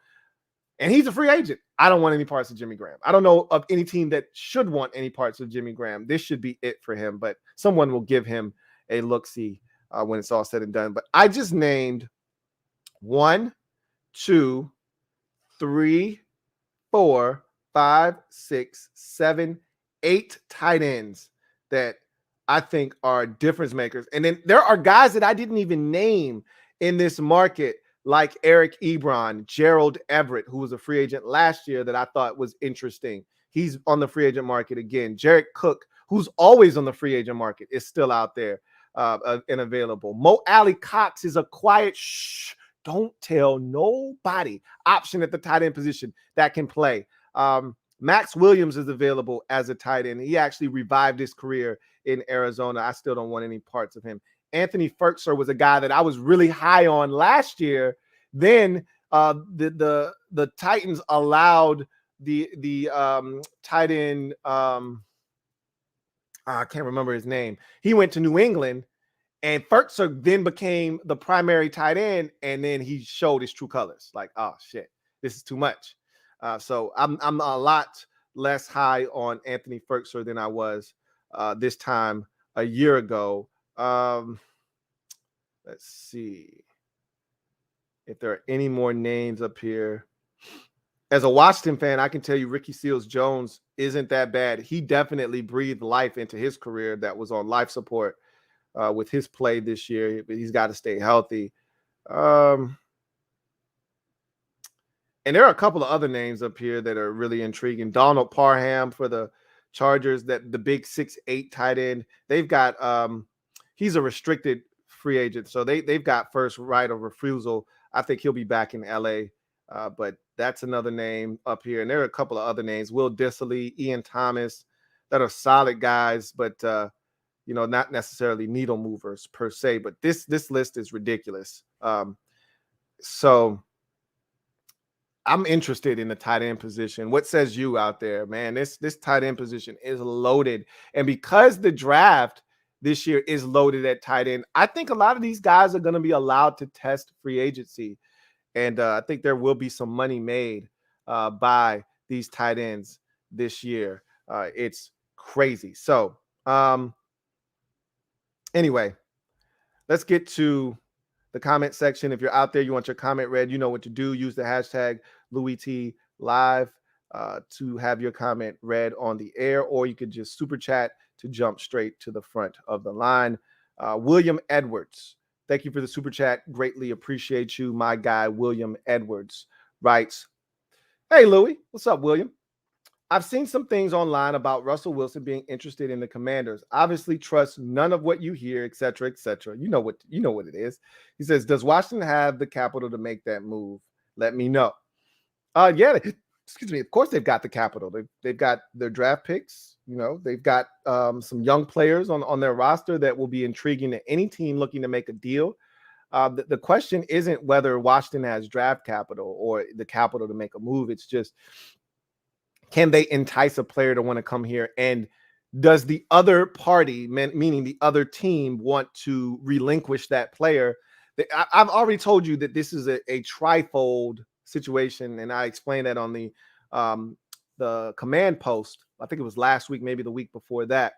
and he's a free agent. I don't want any parts of Jimmy Graham. I don't know of any team that should want any parts of Jimmy Graham. This should be it for him, but someone will give him a look-see when it's all said and done. But I just named 1, 2, 3, 4, 5, 6, 7, 8 tight ends that I think are difference makers. And then there are guys that I didn't even name in this market, like Eric Ebron, Gerald Everett, who was a free agent last year that I thought was interesting. He's on the free agent market again. Jared Cook, who's always on the free agent market, is still out there and available. Mo Alley Cox is a quiet don't tell nobody option at the tight end position that can play. Max Williams is available as a tight end. He actually revived his career in Arizona. I still don't want any parts of him. Anthony Ferkser was a guy that I was really high on last year. Then the Titans allowed the tight end. I can't remember his name. He went to New England, And Fertzer then became the primary tight end, and then he showed his true colors. Like, oh shit, this is too much. So I'm a lot less high on Anthony Fertzer than I was this time a year ago. Let's see if there are any more names up here. As a Washington fan, I can tell you Ricky Seals-Jones isn't that bad. He definitely breathed life into his career that was on life support with his play this year. He's got to stay healthy. And there are a couple of other names up here that are really intriguing. Donald Parham for the Chargers, that the big 6'8" tight end. They've got he's a restricted free agent, so they've got first right of refusal. I think he'll be back in LA. But that's another name up here. And there are a couple of other names, Will Dissily, Ian Thomas, that are solid guys, but not necessarily needle movers per se. But this list is ridiculous. So I'm interested in the tight end position. What says you out there, man? This tight end position is loaded. And because the draft this year is loaded at tight end, I think a lot of these guys are going to be allowed to test free agency. And I think there will be some money made by these tight ends this year. It's crazy. So anyway, let's get to the comment section. If you're out there, you want your comment read, you know what to do. Use the hashtag LouieTeeLive to have your comment read on the air, or you could just super chat to jump straight to the front of the line. William Edwards, thank you for the super chat. Greatly appreciate you. My guy, William Edwards, writes, "Hey, Louie." What's up, William? "I've seen some things online about Russell Wilson being interested in the Commanders. Obviously, trust none of what you hear, etc., etc. You know what it is." He says, "Does Washington have the capital to make that move? Let me know." Yeah, excuse me. Of course, they've got the capital. They've got their draft picks. They've got some young players on their roster that will be intriguing to any team looking to make a deal. The question isn't whether Washington has draft capital or the capital to make a move. It's just, can they entice a player to want to come here? And does the other party, meaning the other team, want to relinquish that player? I've already told you that this is a trifold situation, and I explained that on the command post. I think it was last week, maybe the week before that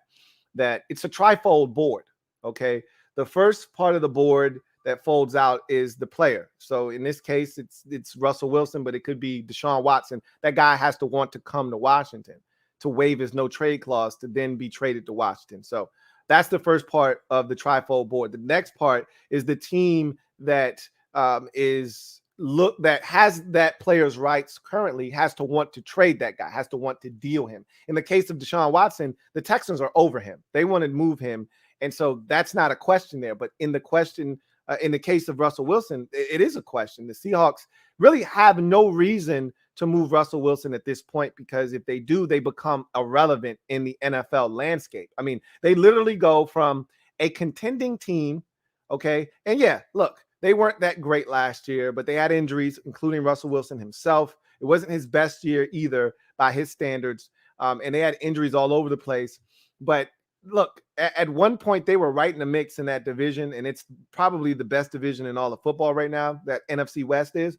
it's a trifold board. Okay. The first part of the board that folds out is the player. So in this case, it's Russell Wilson, but it could be Deshaun Watson. That guy has to want to come to Washington to waive his no trade clause to then be traded to Washington. So that's the first part of the trifold board. The next part is the team that that has that player's rights currently has to want to trade that guy, has to want to deal him. In the case of Deshaun Watson, the Texans are over him. They want to move him. And so that's not a question there. But in the case of Russell Wilson, it is a question. The Seahawks really have no reason to move Russell Wilson at this point, because if they do, they become irrelevant in the NFL landscape. I mean, they literally go from a contending team. Okay. And yeah, look, they weren't that great last year, but they had injuries, including Russell Wilson himself. It wasn't his best year either by his standards. And they had injuries all over the place. But look, at one point they were right in the mix in that division, and it's probably the best division in all of football right now, that NFC West is.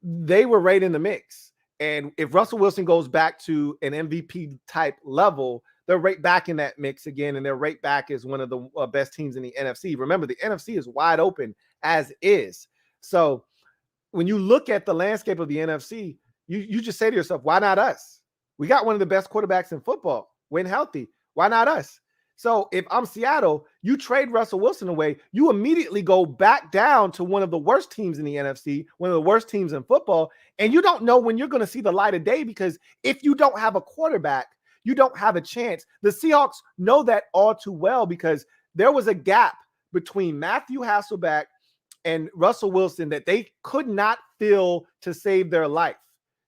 They were right in the mix. And if Russell Wilson goes back to an MVP type level, they're right back in that mix again, and they're right back as one of the best teams in the NFC. Remember, the NFC is wide open as is. So when you look at the landscape of the NFC, you just say to yourself, why not us? We got one of the best quarterbacks in football when healthy. Why not us? So if I'm Seattle, you trade Russell Wilson away, you immediately go back down to one of the worst teams in the NFC, one of the worst teams in football, and you don't know when you're going to see the light of day, because if you don't have a quarterback, you don't have a chance. The Seahawks know that all too well, because there was a gap between Matthew Hasselbeck and Russell Wilson that they could not fill to save their life.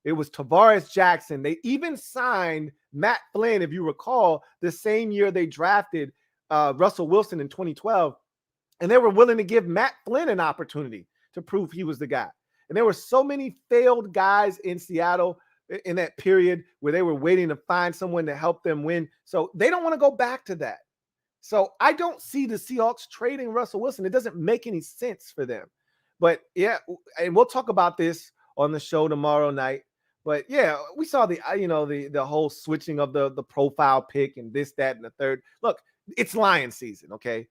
It was Tavares Jackson. They even signed Matt Flynn, if you recall, the same year they drafted Russell Wilson in 2012. And they were willing to give Matt Flynn an opportunity to prove he was the guy. And there were so many failed guys in Seattle in that period where they were waiting to find someone to help them win. So they don't want to go back to that. So I don't see the Seahawks trading Russell Wilson. It doesn't make any sense for them. But yeah, and we'll talk about this on the show tomorrow night. But yeah, we saw the whole switching of the profile pick and this, that, and the third. Look, it's Lion season, okay?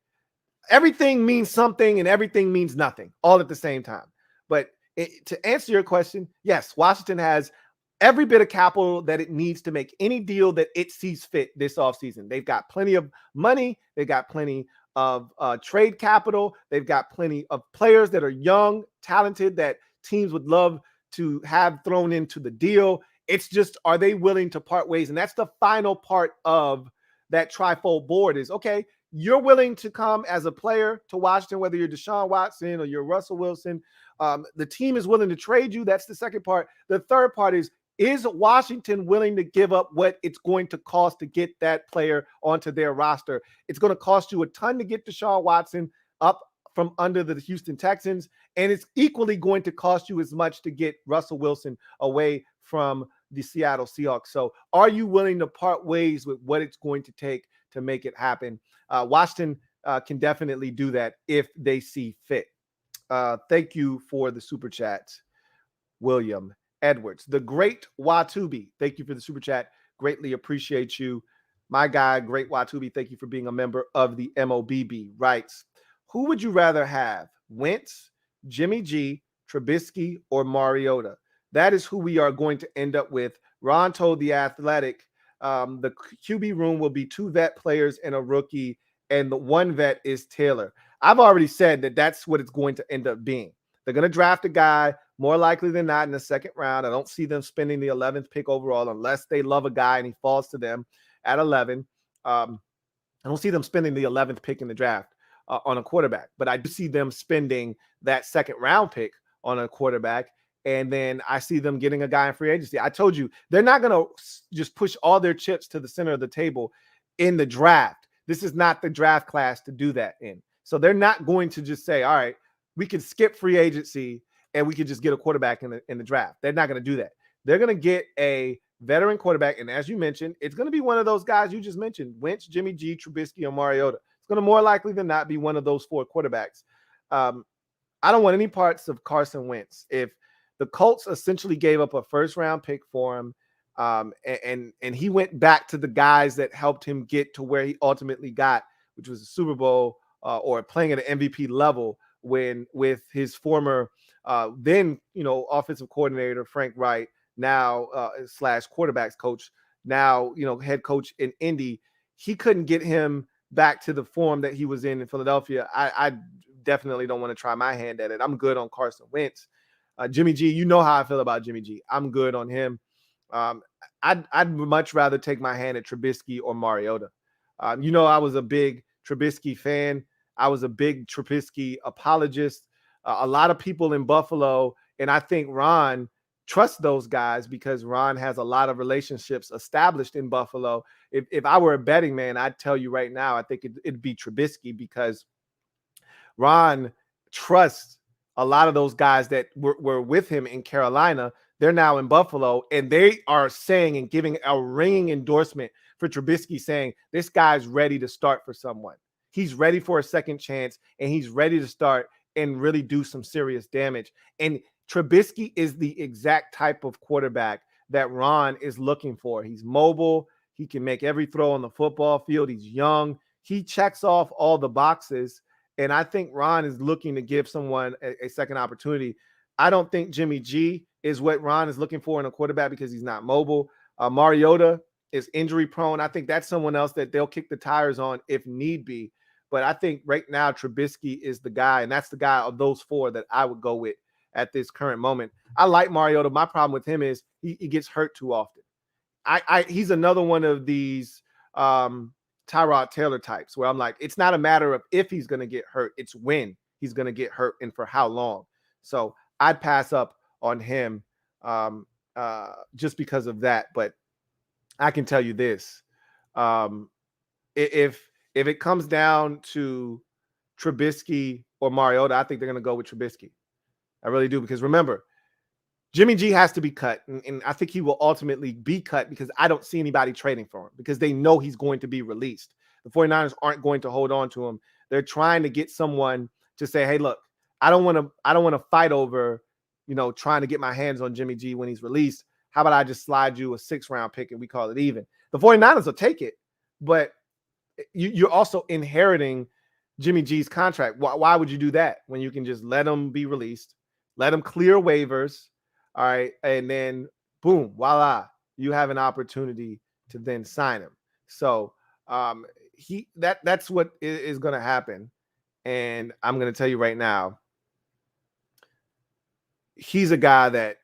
Everything means something and everything means nothing all at the same time. But to answer your question, yes, Washington has every bit of capital that it needs to make any deal that it sees fit this offseason. They've got plenty of money. They've got plenty of trade capital. They've got plenty of players that are young, talented, that teams would love to have thrown into the deal. It's just, are they willing to part ways? And that's the final part of that trifold board is, okay, you're willing to come as a player to Washington, whether you're Deshaun Watson or you're Russell Wilson. The team is willing to trade you. That's the second part. The third part is Washington willing to give up what it's going to cost to get that player onto their roster? It's going to cost you a ton to get Deshaun Watson up from under the Houston Texans, and it's equally going to cost you as much to get Russell Wilson away from the Seattle Seahawks. So are you willing to part ways with what it's going to take to make it happen? Washington can definitely do that if they see fit. Thank you for the super chat, William Edwards. The great Watubi, thank you for the super chat. Greatly appreciate you. My guy, great Watubi, thank you for being a member of the MOBB. Writes, who would you rather have, Wentz, Jimmy G, Trubisky, or Mariota? That is who we are going to end up with. Ron told The Athletic the QB room will be 2 vet players and a rookie, and the 1 vet is Taylor. I've already said that that's what it's going to end up being. They're going to draft a guy more likely than not in the second round. I don't see them spending the 11th pick overall unless they love a guy and he falls to them at 11. I don't see them spending the 11th pick in the draft on a quarterback, but I do see them spending that second round pick on a quarterback. And then I see them getting a guy in free agency. I told you, they're not going to just push all their chips to the center of the table in the draft. This is not the draft class to do that in. So they're not going to just say, all right, we can skip free agency and we can just get a quarterback in the draft. They're not going to do that. They're going to get a veteran quarterback. And as you mentioned, it's going to be one of those guys you just mentioned, Wentz, Jimmy G, Trubisky, or Mariota. It's going to more likely than not be one of those 4 quarterbacks. I don't want any parts of Carson Wentz. If the Colts essentially gave up a first-round pick for him, and he went back to the guys that helped him get to where he ultimately got, which was a Super Bowl or playing at an MVP level with his former then offensive coordinator Frank Wright, now / quarterbacks coach, now head coach in Indy. He couldn't get him back to the form that he was in Philadelphia. I definitely don't want to try my hand at it. I'm good on Carson Wentz. Jimmy G, you know how I feel about Jimmy G. I'm good on him. I'd much rather take my hand at Trubisky or Mariota. I was a big Trubisky fan. I was a big Trubisky apologist. A lot of people in Buffalo, and I think Ron trusts those guys because Ron has a lot of relationships established in Buffalo. If I were a betting man, I'd tell you right now, I think it'd be Trubisky because Ron trusts a lot of those guys that were with him in Carolina. They're now in Buffalo, and they are saying and giving a ringing endorsement for Trubisky, saying this guy's ready to start for someone. He's ready for a second chance, and he's ready to start and really do some serious damage. And Trubisky is the exact type of quarterback that Ron is looking for. He's mobile. He can make every throw on the football field. He's young. He checks off all the boxes. And I think Ron is looking to give someone a second opportunity. I don't think Jimmy G is what Ron is looking for in a quarterback because he's not mobile. Mariota is injury prone. I think that's someone else that they'll kick the tires on if need be. But I think right now Trubisky is the guy, and that's the guy of those 4 that I would go with at this current moment. I like Mariota. My problem with him is he gets hurt too often. He's another one of these Tyrod Taylor types where I'm like, it's not a matter of if he's going to get hurt, it's when he's going to get hurt and for how long. So I'd pass up on him just because of that. But I can tell you this. If it comes down to Trubisky or Mariota, I think they're going to go with Trubisky. I really do, because remember, Jimmy G has to be cut, and I think he will ultimately be cut because I don't see anybody trading for him because they know he's going to be released. The 49ers aren't going to hold on to him. They're trying to get someone to say, hey, look, I don't want to fight over, trying to get my hands on Jimmy G when he's released. How about I just slide you a 6th-round pick and we call it even? The 49ers will take it, but you're also inheriting Jimmy G's contract. Why would you do that when you can just let him be released, let him clear waivers, all right, and then boom, voila, you have an opportunity to then sign him. So that's what is going to happen, and I'm going to tell you right now, he's a guy that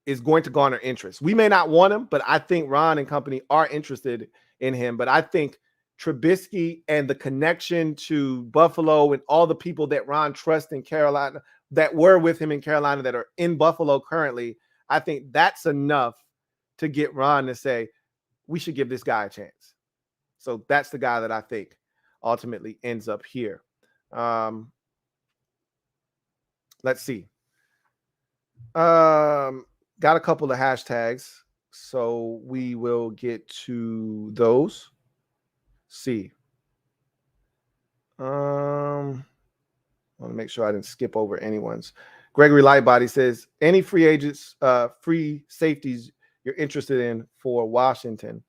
is going to garner interest. We may not want him, but I think Ron and company are interested in him. But I think Trubisky and the connection to Buffalo and all the people that Ron trusts in Carolina that were with him in Carolina that are in Buffalo currently, I think that's enough to get Ron to say, we should give this guy a chance. So that's the guy that I think ultimately ends up here. Let's see. Got a couple of hashtags, so we will get to those. See. I want to make sure I didn't skip over anyone's. Gregory Lightbody says, any free agents, free safeties you're interested in for Washington?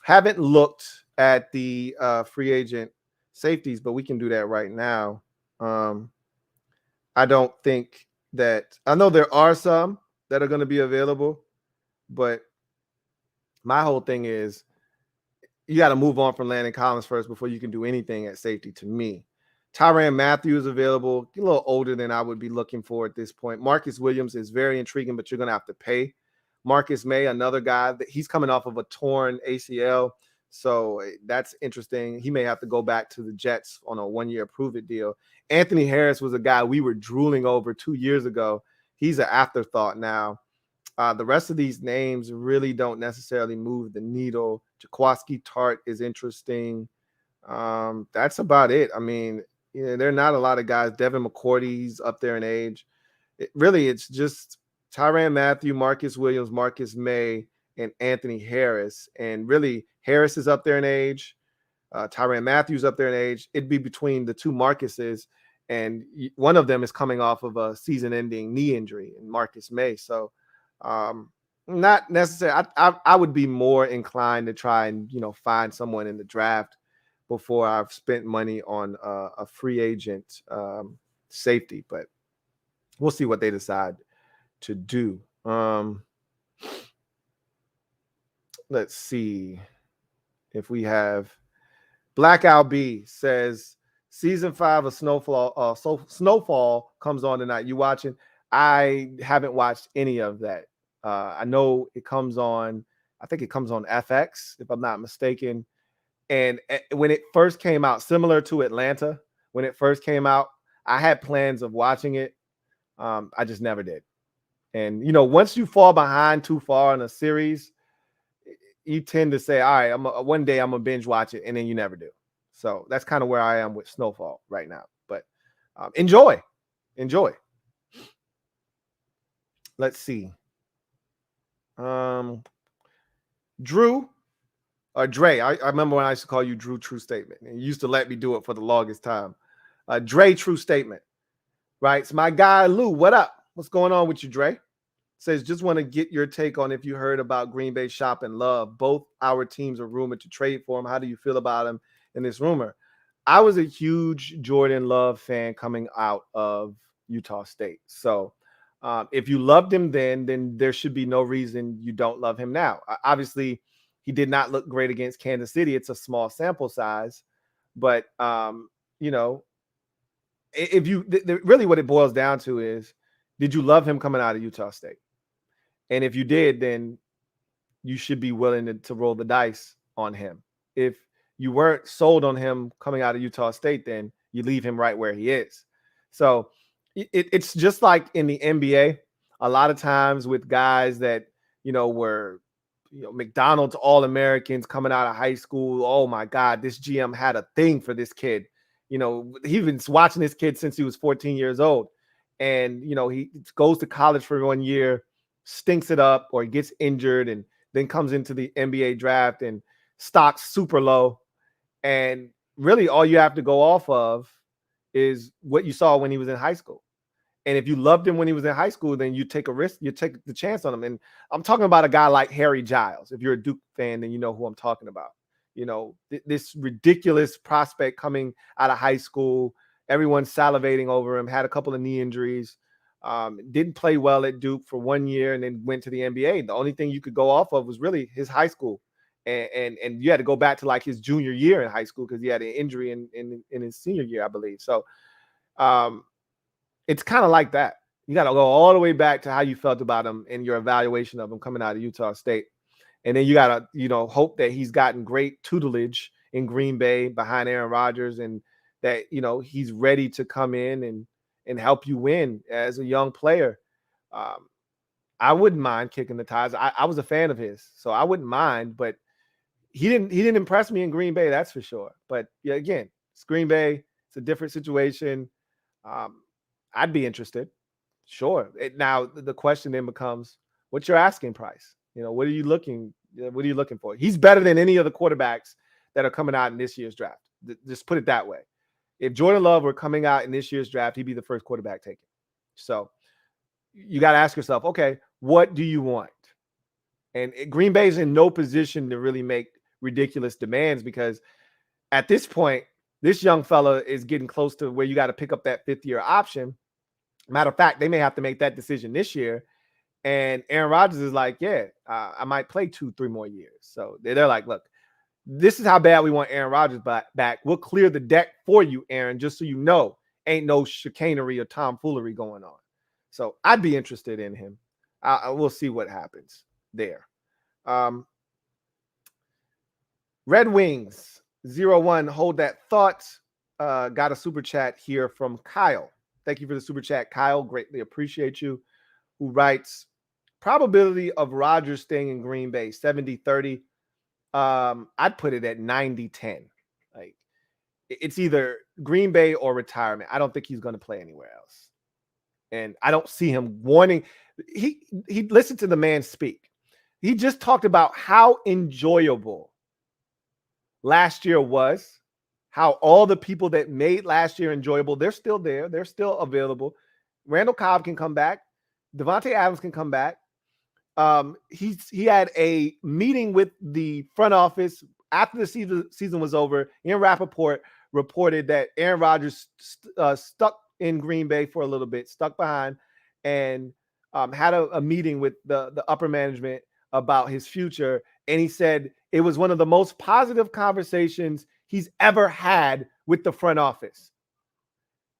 Haven't looked at the free agent safeties, but we can do that right now. I don't think that – I know there are some that are going to be available, but my whole thing is you got to move on from Landon Collins first before you can do anything at safety to me. Tyrann Mathieu is available, a little older than I would be looking for at this point. Marcus Williams is very intriguing, but you're going to have to pay. Marcus May, another guy, that he's coming off of a torn ACL, so that's interesting. He may have to go back to the Jets on a one-year prove-it deal. Anthony Harris was a guy we were drooling over 2 years ago. He's an afterthought now. The rest of these names really don't necessarily move the needle. Jaquiski Tart is interesting. That's about it. I mean, there are not a lot of guys. Devin McCourty's up there in age. It's just Tyrann Mathieu, Marcus Williams, Marcus May, and Anthony Harris. And really, Harris is up there in age. Tyrann Mathieu's up there in age. It'd be between the two Marcuses, and one of them is coming off of a season-ending knee injury, and Marcus May. So, not necessarily. I would be more inclined to try and find someone in the draft before I've spent money on a free agent safety, but we'll see what they decide to do. Let's see if we have Blackout B says season 5 of Snowfall comes on tonight. You watching? I haven't watched any of that. I know it comes on. I think it comes on FX, if I'm not mistaken. And when it first came out, similar to Atlanta, when it first came out, I had plans of watching it. I just never did. And, once you fall behind too far in a series, you tend to say, all right, one day I'm going to binge watch it, and then you never do. So that's kind of where I am with Snowfall right now. But enjoy. Let's see. Drew. Or Dre, I remember when I used to call you Drew True Statement, and you used to let me do it for the longest time. Dre True Statement, right? So my guy Lou, what up? What's going on with you, Dre? Says, just want to get your take on if you heard about Green Bay shopping Love. Both our teams are rumored to trade for him. How do you feel about him in this rumor? I was a huge Jordan Love fan coming out of Utah State. So if you loved him then there should be no reason you don't love him now. Obviously, he did not look great against Kansas City. It's a small sample size, but if you really what it boils down to is, did you love him coming out of Utah State? And if you did, then you should be willing to roll the dice on him. If you weren't sold on him coming out of Utah State, then you leave him right where he is. So it's just like in the NBA, a lot of times with guys that were McDonald's All-Americans coming out of high school. Oh my God, this GM had a thing for this kid. He's been watching this kid since he was 14 years old. And, he goes to college for 1 year, stinks it up, or gets injured, and then comes into the NBA draft and stock's super low. And really all you have to go off of is what you saw when he was in high school. And if you loved him when he was in high school, then you take a risk, you take the chance on him. And I'm talking about a guy like Harry Giles. If you're a Duke fan, then you know who I'm talking about. This ridiculous prospect coming out of high school, everyone's salivating over him, had a couple of knee injuries, didn't play well at Duke for 1 year and then went to the NBA. The only thing you could go off of was really his high school. And you had to go back to like his junior year in high school because he had an injury in his senior year, I believe. So it's kind of like that. You got to go all the way back to how you felt about him and your evaluation of him coming out of Utah State. And then you got to, hope that he's gotten great tutelage in Green Bay behind Aaron Rodgers and that, he's ready to come in and help you win as a young player. I wouldn't mind kicking the tires. I was a fan of his, so I wouldn't mind, but he didn't impress me in Green Bay, that's for sure. But yeah, again, it's Green Bay. It's a different situation. I'd be interested. Sure. Now the question then becomes, what's your asking price? What are you looking for? He's better than any of the quarterbacks that are coming out in this year's draft. Just put it that way. If Jordan Love were coming out in this year's draft, he'd be the first quarterback taken. So you got to ask yourself, okay, what do you want? And Green Bay's in no position to really make ridiculous demands because at this point, this young fella is getting close to where you got to pick up that fifth-year option. Matter of fact, they may have to make that decision this year. And Aaron Rodgers is like, yeah, I might play 2-3 more years. So they're like, look, this is how bad we want Aaron Rodgers back. We'll clear the deck for you, Aaron, just so you know, ain't no chicanery or tomfoolery going on. So I'd be interested in him. We'll see what happens there. Red Wings 01, hold that thought. Got a super chat here from Kyle. Thank you for the super chat, Kyle. Greatly appreciate you. Who writes, probability of Rodgers staying in Green Bay, 70-30. I'd put it at 90-10. Like, it's either Green Bay or retirement. I don't think he's going to play anywhere else. And I don't see him wanting. He listened to the man speak. He just talked about how enjoyable last year was. How all the people that made last year enjoyable, they're still there. They're still available. Randall Cobb can come back. Devontae Adams can come back. He had a meeting with the front office after the season was over. Ian Rappaport reported that Aaron Rodgers stuck in Green Bay for a little bit, stuck behind, and had a meeting with the upper management about his future. And he said it was one of the most positive conversations he's ever had with the front office.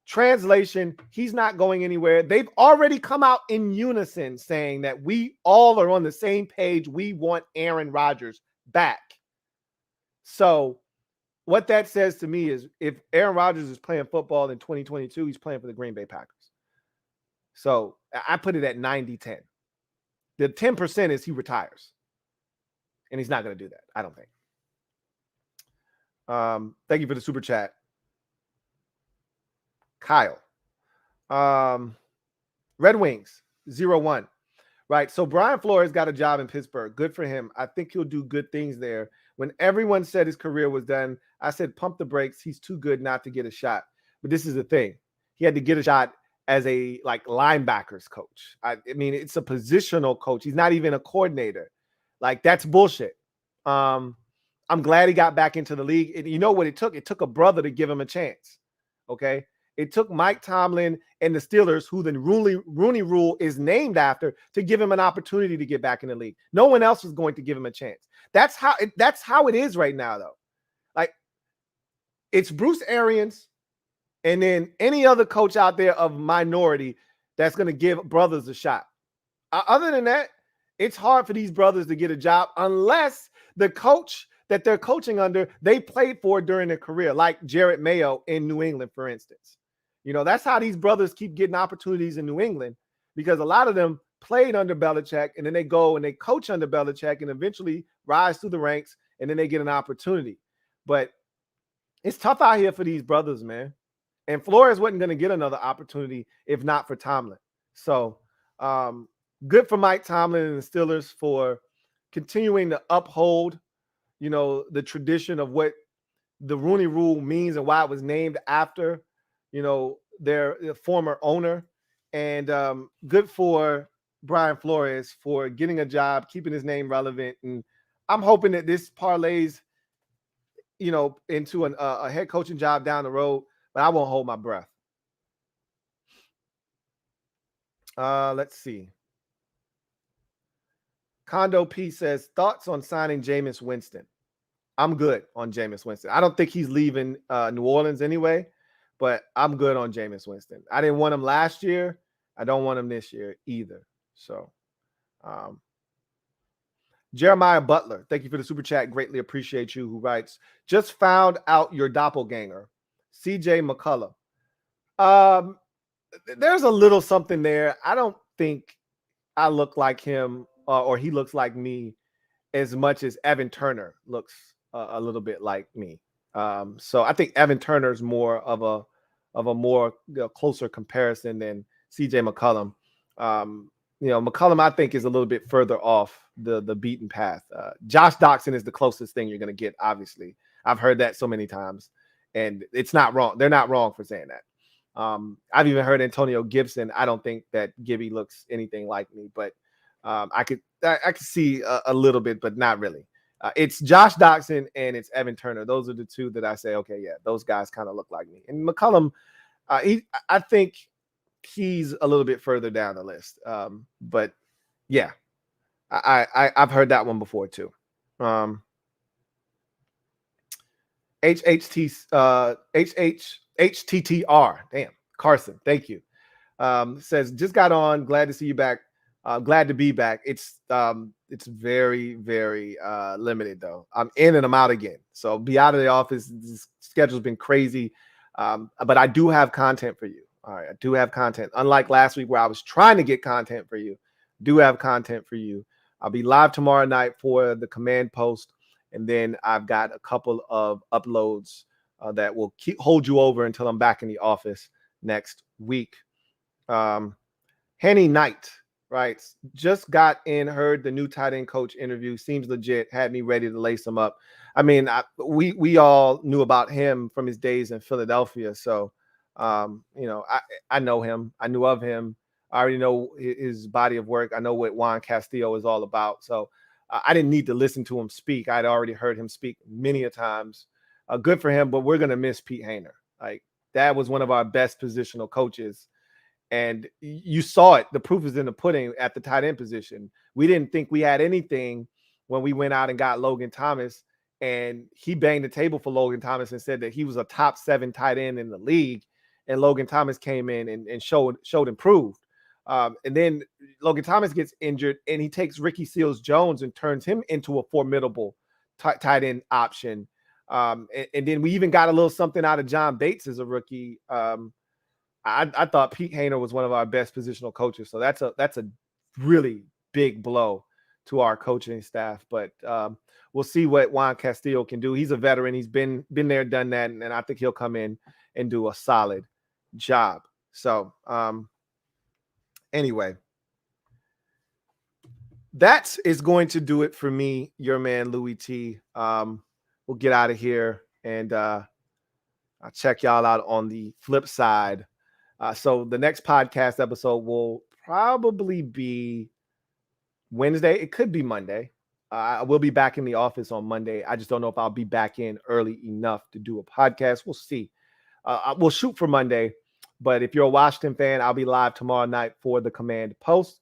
Translation, he's not going anywhere. They've already come out in unison saying that we all are on the same page. We want Aaron Rodgers back. So what that says to me is if Aaron Rodgers is playing football in 2022, he's playing for the Green Bay Packers. So I put it at 90-10. The 10% is he retires. And he's not going to do that, I don't think. Thank you for the super chat, Kyle. Red Wings 01. Right. So Brian Flores got a job in Pittsburgh. Good for him. I think he'll do good things there. When everyone said his career was done, I said, pump the brakes. He's too good not to get a shot. But this is the thing. He had to get a shot as a linebackers coach. I mean, it's a positional coach. He's not even a coordinator. Like, that's bullshit. I'm glad he got back into the league. And you know what it took? It took a brother to give him a chance. Okay. It took Mike Tomlin and the Steelers, who the Rooney Rule is named after, to give him an opportunity to get back in the league. No one else was going to give him a chance. That's how it is right now, though. Like, it's Bruce Arians and then any other coach out there of minority that's going to give brothers a shot. Other than that, it's hard for these brothers to get a job unless the coach that they're coaching under, they played for during their career, like Jarrett Mayo in New England, for instance. That's how these brothers keep getting opportunities in New England, because a lot of them played under Belichick, and then they go and they coach under Belichick and eventually rise through the ranks, and then they get an opportunity. But it's tough out here for these brothers, man. And Flores wasn't going to get another opportunity if not for Tomlin. So good for Mike Tomlin and the Steelers for continuing to uphold, the tradition of what the Rooney Rule means and why it was named after, their former owner. And good for Brian Flores for getting a job, keeping his name relevant. And I'm hoping that this parlays, into a head coaching job down the road, but I won't hold my breath. Let's see. Condo P says, thoughts on signing Jameis Winston? I'm good on Jameis Winston. I don't think he's leaving New Orleans anyway, but I'm good on Jameis Winston. I didn't want him last year. I don't want him this year either. So, Jeremiah Butler, thank you for the super chat. Greatly appreciate you. Who writes, just found out your doppelganger, CJ McCullough. There's a little something there. I don't think I look like him or he looks like me as much as Evan Turner looks a little bit like me. So I think Evan Turner is more of a more closer comparison than CJ McCollum. McCollum, I think, is a little bit further off the beaten path. Josh Doxson is the closest thing you're going to get, obviously. I've heard that so many times, and it's not wrong. They're not wrong for saying that. I've even heard Antonio Gibson. I don't think that Gibby looks anything like me, but I could see a little bit, but not really. It's Josh Doxson and it's Evan Turner. Those are the two that I say, okay, yeah, those guys kind of look like me. And McCollum, I think he's a little bit further down the list. But yeah, I've heard that one before too. HTTR. Damn, Carson. Thank you. Says, just got on. Glad to see you back. Glad to be back. It's very, very limited though. I'm in and I'm out again. So be out of the office. This schedule's been crazy. But I do have content for you. All right. I do have content. Unlike last week where I was trying to get content for you, do have content for you. I'll be live tomorrow night for the command post. And then I've got a couple of uploads that will hold you over until I'm back in the office next week. Henny Knight, right? Just got in, heard the new tight end coach interview. Seems legit. Had me ready to lace him up. I mean, we all knew about him from his days in Philadelphia. So, I know him. I knew of him. I already know his body of work. I know what Juan Castillo is all about. So I didn't need to listen to him speak. I'd already heard him speak many a times. Good for him, but we're going to miss Pete Hainer. Like, that was one of our best positional coaches. And you saw it. The proof is in the pudding at the tight end position. We didn't think we had anything when we went out and got Logan Thomas, and he banged the table for Logan Thomas and said that he was a top 7 tight end in the league. And Logan Thomas came in and showed improved. And then Logan Thomas gets injured, and he takes Ricky Seals-Jones and turns him into a formidable tight end option. And then we even got a little something out of John Bates as a rookie. I thought Pete Hainer was one of our best positional coaches. So that's a really big blow to our coaching staff. But we'll see what Juan Castillo can do. He's a veteran. He's been there, done that. And I think he'll come in and do a solid job. So anyway, that is going to do it for me, your man, Louie T. We'll get out of here, and I'll check y'all out on the flip side. So the next podcast episode will probably be Wednesday. It could be Monday. I will be back in the office on Monday. I just don't know if I'll be back in early enough to do a podcast. We'll see. We'll shoot for Monday. But if you're a Washington fan, I'll be live tomorrow night for the command post.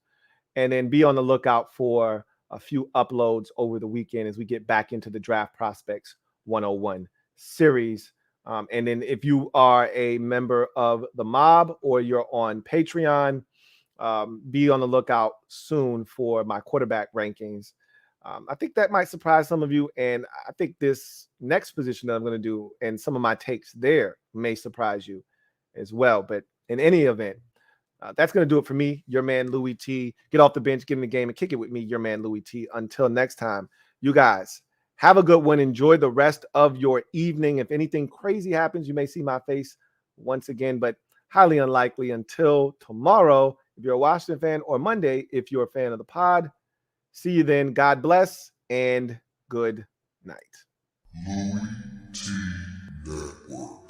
And then be on the lookout for a few uploads over the weekend as we get back into the Draft Prospects 101 series. And then if you are a member of the mob or you're on Patreon, be on the lookout soon for my quarterback rankings. I think that might surprise some of you. And I think this next position that I'm going to do and some of my takes there may surprise you as well. But in any event, that's going to do it for me, your man, Louie T. Get off the bench, get in the game, and kick it with me, your man, Louie T. Until next time, you guys have a good one. Enjoy the rest of your evening. If anything crazy happens, you may see my face once again, but highly unlikely. Until tomorrow, if you're a Washington fan, or Monday, if you're a fan of the pod. See you then. God bless and good night. Louie T. Network.